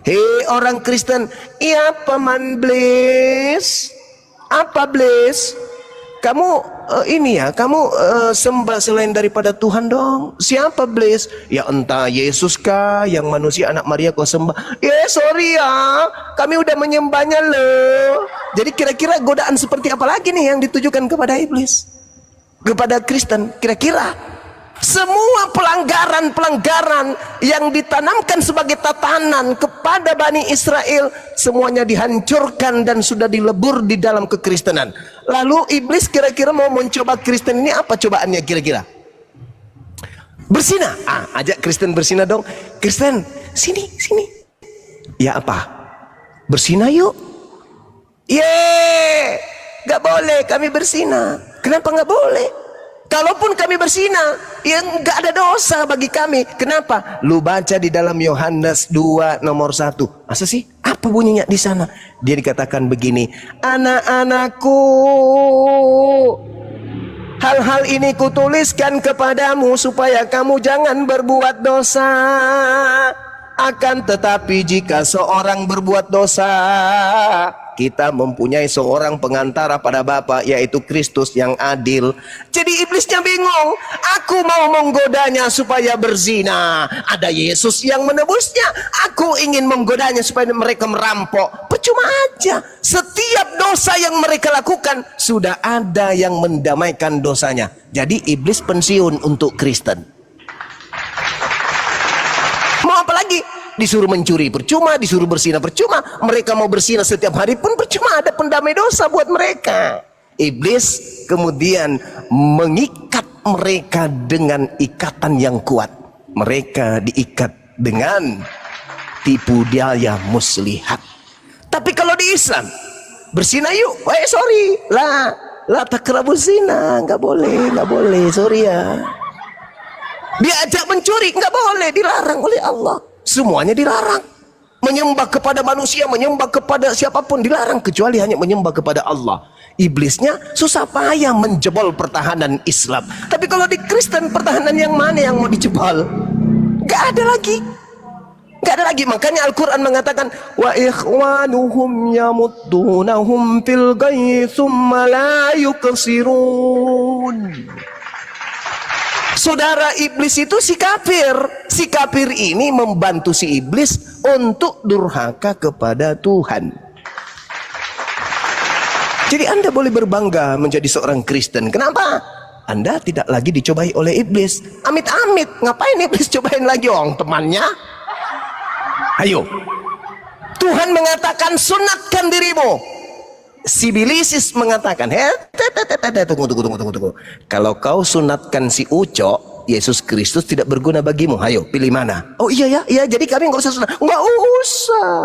Hei orang Kristen, iya paman Blis. Apa Blis? Kamu sembah selain daripada Tuhan dong. Siapa Blis? Ya entah Yesus kah, yang manusia anak Maria kau sembah. Sorry ya, kami udah menyembahnya loh. Jadi kira-kira godaan seperti apa lagi nih yang ditujukan kepada iblis, kepada Kristen? Kira-kira semua pelanggaran yang ditanamkan sebagai tatanan kepada Bani Israel, semuanya dihancurkan dan sudah dilebur di dalam kekristenan. Lalu iblis kira-kira mau mencoba Kristen ini apa cobaannya kira-kira? Bersinah. Ajak Kristen bersinah dong. Kristen, sini. Ya apa? Bersinah yuk. Gak boleh kami bersinah. Kenapa gak boleh? Kalaupun kami bersinah, ya nggak ada dosa bagi kami. Kenapa? Lu baca di dalam Yohanes 2 nomor 1. Masa sih? Apa bunyinya di sana? Dia dikatakan begini, anak-anakku, hal-hal ini kutuliskan kepadamu supaya kamu jangan berbuat dosa. Akan tetapi jika seorang berbuat dosa, kita mempunyai seorang pengantara pada Bapa, yaitu Kristus yang adil. Jadi iblisnya bingung. Aku mau menggodanya supaya berzina, ada Yesus yang menebusnya. Aku ingin menggodanya supaya mereka merampok. Percuma aja. Setiap dosa yang mereka lakukan, sudah ada yang mendamaikan dosanya. Jadi iblis pensiun untuk Kristen. Mau apa lagi? Disuruh mencuri percuma, disuruh berzina percuma. Mereka mau berzina setiap hari pun percuma, ada pendamai dosa buat mereka. Iblis kemudian mengikat mereka dengan ikatan yang kuat. Mereka diikat dengan tipu daya muslihat. Tapi kalau di Islam, berzina yuk, sorry lah takrabu zina, nggak boleh, sorry ya. Diajak mencuri, nggak boleh, dilarang oleh Allah. Semuanya dilarang. Menyembah kepada manusia, menyembah kepada siapapun dilarang, kecuali hanya menyembah kepada Allah. Iblisnya susah payah menjebol pertahanan Islam. Tapi kalau di Kristen, pertahanan yang mana yang mau dijebol? Gak ada lagi. Makanya Al-Quran mengatakan, wa ikhwanuhum yamuddunahum fil ghayyi thumma la yuqsirun. Saudara iblis itu si kafir. Si kafir ini membantu si iblis untuk durhaka kepada Tuhan. Jadi Anda boleh berbangga menjadi seorang Kristen. Kenapa? Anda tidak lagi dicobai oleh iblis. Amit-amit, ngapain iblis cobain lagi temannya? Ayo. Tuhan mengatakan sunatkan dirimu. Si Bilisis mengatakan, tunggu. Kalau kau sunatkan si Uco, Yesus Kristus tidak berguna bagimu. Ayo, pilih mana? Oh iya, jadi kami nggak usah sunat. Nggak usah.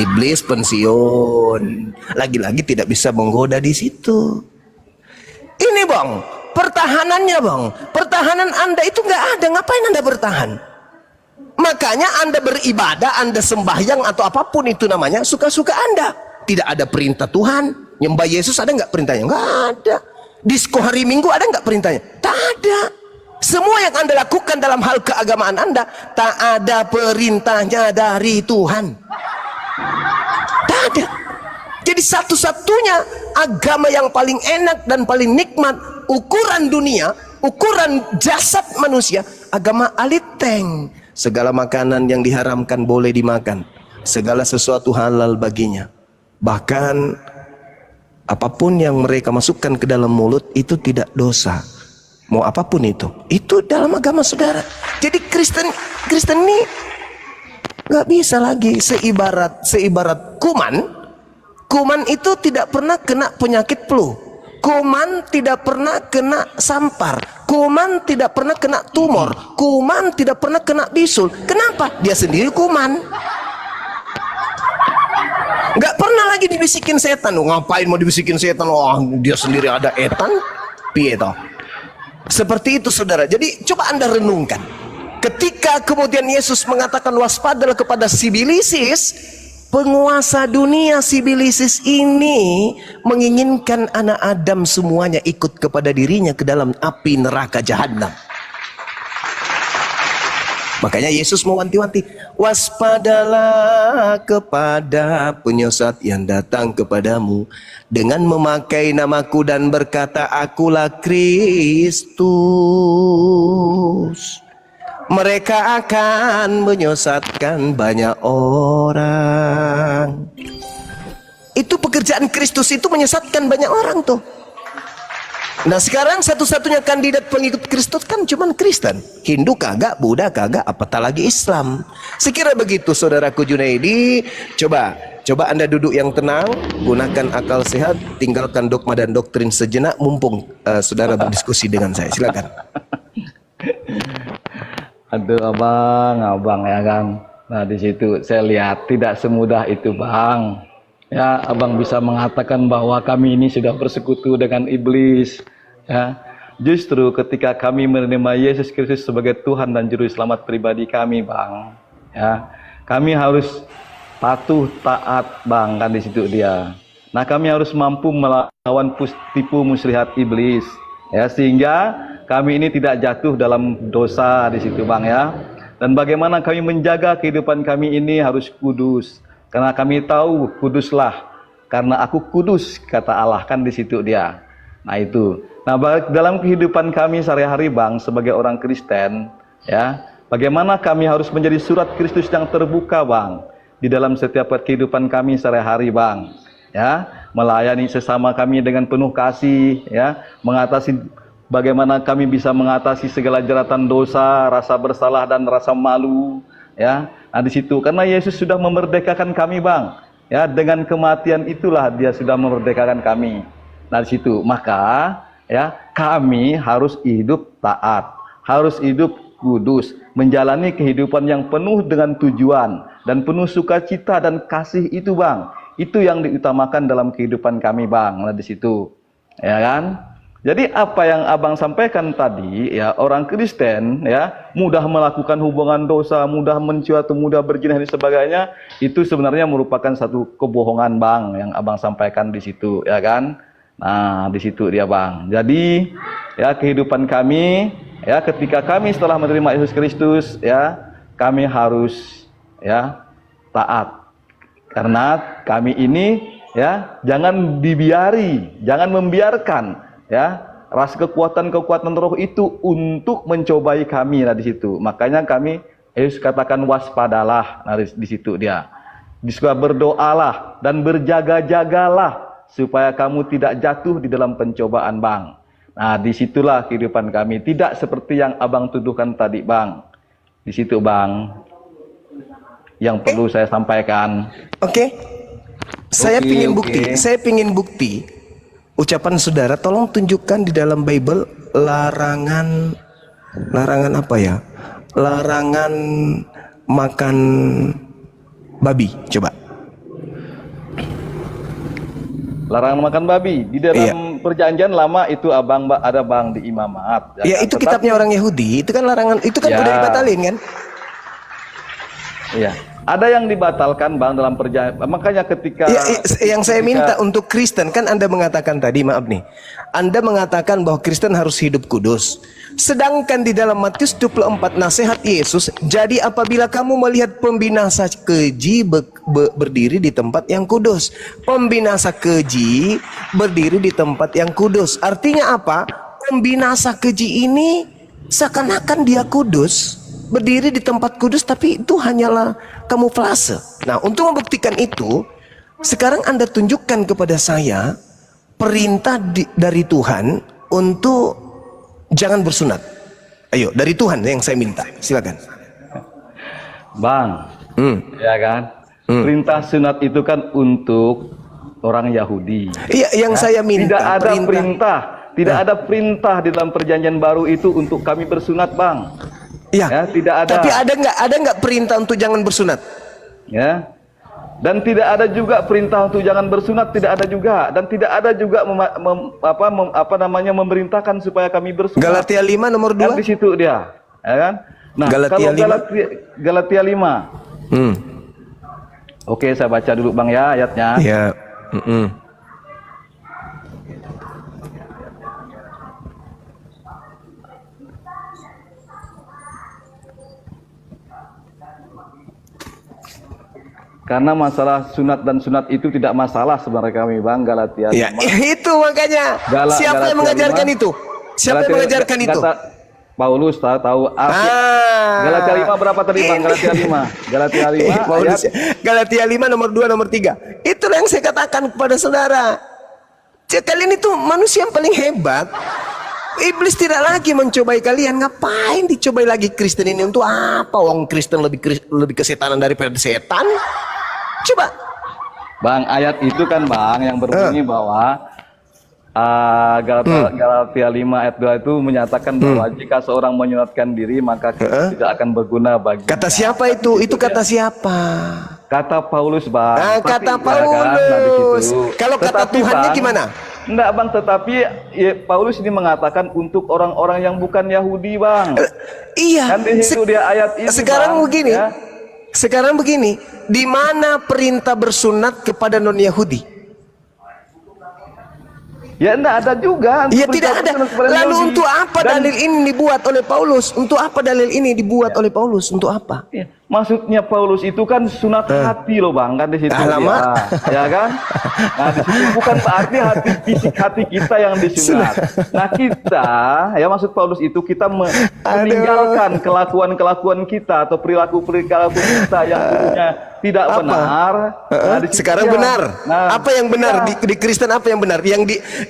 Iblis pensiun. Lagi-lagi tidak bisa menggoda di situ. Ini bang, pertahanannya bang. Pertahanan Anda itu nggak ada. Ngapain Anda bertahan? Makanya Anda beribadah, Anda sembahyang atau apapun itu namanya, suka-suka Anda. Tidak ada perintah Tuhan. Nyembah Yesus ada nggak perintahnya? Nggak ada. Disko hari Minggu ada nggak perintahnya? Tak ada. Semua yang Anda lakukan dalam hal keagamaan Anda, tak ada perintahnya dari Tuhan. Tak ada. Jadi satu-satunya agama yang paling enak dan paling nikmat ukuran dunia, ukuran jasad manusia, agama aliteng. Segala makanan yang diharamkan boleh dimakan. Segala sesuatu halal baginya. Bahkan apapun yang mereka masukkan ke dalam mulut itu tidak dosa. Mau apapun itu dalam agama saudara. Jadi Kristen ini nggak bisa lagi seibarat kuman itu tidak pernah kena penyakit flu, kuman tidak pernah kena sampar, kuman tidak pernah kena tumor, kuman tidak pernah kena bisul. Kenapa? Dia sendiri kuman. Nggak pernah lagi dibisikin setan. Ngapain mau dibisikin setan? Oh, dia sendiri ada etan. Piye toh? Seperti itu saudara. Jadi coba Anda renungkan. Ketika kemudian Yesus mengatakan waspadalah kepada Sibilisis, penguasa dunia Sibilisis ini menginginkan anak Adam semuanya ikut kepada dirinya ke dalam api neraka jahanam. Makanya Yesus mewanti-wanti, waspadalah kepada penyesat yang datang kepadamu dengan memakai namaku dan berkata, akulah Kristus. Mereka akan menyesatkan banyak orang. Itu pekerjaan Kristus, itu menyesatkan banyak orang tuh. Nah sekarang satu-satunya kandidat pengikut Kristus kan cuman Kristen. Hindu kagak, Buddha kagak, apatah lagi Islam. Sekira begitu saudaraku Junaidi. Coba Anda duduk yang tenang, gunakan akal sehat, tinggalkan dogma dan doktrin sejenak, mumpung saudara berdiskusi dengan saya. Silakan. Aduh abang ya Kang. Nah di situ saya lihat tidak semudah itu bang. Ya abang bisa mengatakan bahwa kami ini sudah bersekutu dengan iblis. Ya justru ketika kami menerima Yesus Kristus sebagai Tuhan dan Juru Selamat pribadi kami bang. Ya kami harus patuh taat bang kan di situ dia. Nah kami harus mampu melawan tipu muslihat iblis. Ya sehingga kami ini tidak jatuh dalam dosa di situ bang ya. Dan bagaimana kami menjaga kehidupan kami ini harus kudus. Karena kami tahu kuduslah karena aku kudus kata Allah kan di situ dia. Nah itu. Nah dalam kehidupan kami sehari-hari bang sebagai orang Kristen ya, bagaimana kami harus menjadi surat Kristus yang terbuka bang di dalam setiap kehidupan kami sehari-hari bang. Ya, melayani sesama kami dengan penuh kasih ya, mengatasi bagaimana kami bisa mengatasi segala jeratan dosa, rasa bersalah dan rasa malu ya. Nah di situ karena Yesus sudah memerdekakan kami bang ya, dengan kematian itulah dia sudah memerdekakan kami. Nah di situ maka ya kami harus hidup taat, harus hidup kudus, menjalani kehidupan yang penuh dengan tujuan dan penuh sukacita dan kasih itu bang. Itu yang diutamakan dalam kehidupan kami bang. Nah di situ ya kan. Jadi apa yang abang sampaikan tadi ya, orang Kristen ya mudah melakukan hubungan dosa, mudah mencium, mudah berzina dan sebagainya, itu sebenarnya merupakan satu kebohongan bang yang abang sampaikan di situ ya kan. Nah di situ dia bang. Jadi ya kehidupan kami ya ketika kami setelah menerima Yesus Kristus ya, kami harus ya taat karena kami ini ya jangan dibiari, jangan membiarkan ya rasa kekuatan roh itu untuk mencobai kami. Nah di situ makanya kami Yesus katakan waspadalah. Nah di situ dia disuruh berdoalah dan berjaga-jagalah supaya kamu tidak jatuh di dalam pencobaan bang. Nah disitulah kehidupan kami tidak seperti yang abang tuduhkan tadi bang. Di situ bang yang perlu saya sampaikan. Oke. Saya pingin bukti. Ucapan saudara, tolong tunjukkan di dalam Bible larangan apa ya? Larangan makan babi, coba. Larangan makan babi di dalam perjanjian lama itu abang ada bang di Imamat. Ya itu kitabnya orang Yahudi, itu kan larangan, itu kan udah dibatalin kan? Iya. Ada yang dibatalkan bang dalam perjanjian. Makanya ketika yang saya minta untuk Kristen kan Anda mengatakan tadi, maaf nih, Anda mengatakan bahwa Kristen harus hidup kudus. Sedangkan di dalam Matius 24 nasihat Yesus, jadi apabila kamu melihat pembinasa keji berdiri di tempat yang kudus, pembinasa keji berdiri di tempat yang kudus. Artinya apa? Pembinasa keji ini seakan-akan dia kudus, berdiri di tempat kudus, tapi itu hanyalah kamuflase. Nah, untuk membuktikan itu, sekarang Anda tunjukkan kepada saya perintah dari Tuhan untuk jangan bersunat. Ayo, dari Tuhan yang saya minta. Silakan. Bang, ya kan? Perintah sunat itu kan untuk orang Yahudi. Iya, yang saya minta. Tidak ada perintah. Tidak ada perintah di dalam perjanjian baru itu untuk kami bersunat, Bang. Iya. Ya, tidak ada. Tapi ada nggak perintah untuk jangan bersunat? Ya. Dan tidak ada juga perintah untuk jangan bersunat, tidak ada juga. Dan tidak ada juga memerintahkan supaya kami bersunat. Galatia 5 nomor 2. Kan di situ dia, ya kan? Nah, Galatia kalau 5. Galatia 5. Oke, saya baca dulu Bang ya ayatnya. Ya. Karena masalah sunat dan sunat itu tidak masalah sebenarnya kami Bang, Galatia 5. Ya, itu makanya. Siapa yang mengajarkan 5. itu? Siapa yang mengajarkan itu? Paulus tahu. Galatia 5 berapa tadi Bang? Galatia 5. Galatia 5 Paulus, ayat. Galatia 5 nomor 2 nomor 3. Itulah yang saya katakan kepada saudara. Kalian itu manusia yang paling hebat. Iblis tidak lagi mencobai kalian. Ngapain dicobai lagi Kristen ini? Untuk apa? Orang Kristen lebih kesetanan daripada setan. Coba. Bang, ayat itu kan Bang yang berbunyi bahwa Galatia 5 ayat 2 itu menyatakan bahwa jika seorang menyunatkan diri maka tidak akan berguna bagi. Kata siapa itu? Itu kata siapa? Kata Paulus Bang. Kata Tapi, Paulus. ya kan? Nah, di situ. Kalau kata Tetapi, Tuhannya Bang, gimana? Enggak Bang, tetapi Paulus ini mengatakan untuk orang-orang yang bukan Yahudi Bang. Iya. Kan di situ dia ayat ini. Sekarang Bang, begini. ya. Sekarang begini, di mana perintah bersunat kepada non-Yahudi? Ya enggak ada juga. Ya tidak ada. Lalu untuk apa dalil ini dibuat oleh Paulus? Untuk apa dalil ini dibuat oleh Paulus? Untuk apa? Ya, maksudnya Paulus itu kan sunat hati loh Bang, kan di situ Alamak. ya kan? Nah, di situ bukan berarti hati fisik hati kita yang disunat. Nah, kita ya maksud Paulus itu kita meninggalkan kelakuan-kelakuan kita atau perilaku-perilaku kita yang dulunya tidak benar. Nah, di situ Sekarang dia. benar. Nah, Apa yang benar di Kristen? Apa yang benar?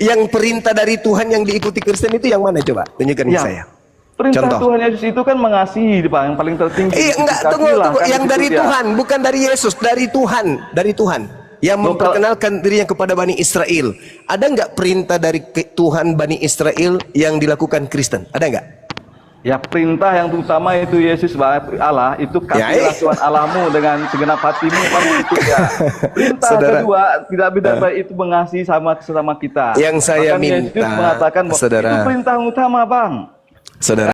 Yang perintah dari Tuhan yang diikuti Kristen itu yang mana? Coba tunjukkan ke Ya. saya. Perintah Contoh. Tuhan Yesus itu kan mengasihi, Pak, yang paling tertinggi. Enggak, tunggu. Kan Yang di dari situ dia. Tuhan, bukan dari Yesus, dari Tuhan. Yang memperkenalkan dirinya kepada Bani Israel. Ada enggak perintah dari Tuhan Bani Israel yang dilakukan Kristen? Ada enggak? Ya, perintah yang utama itu Yesus Allah itu kasihlah Tuhan Allahmu dengan segenap hatimu, itu ya. Perintah kedua tidak beda baik itu mengasihi sesama kita. Yang saya Bahkan minta, Yesus mengatakan bahwa saudara, itu perintah utama Bang. Saudara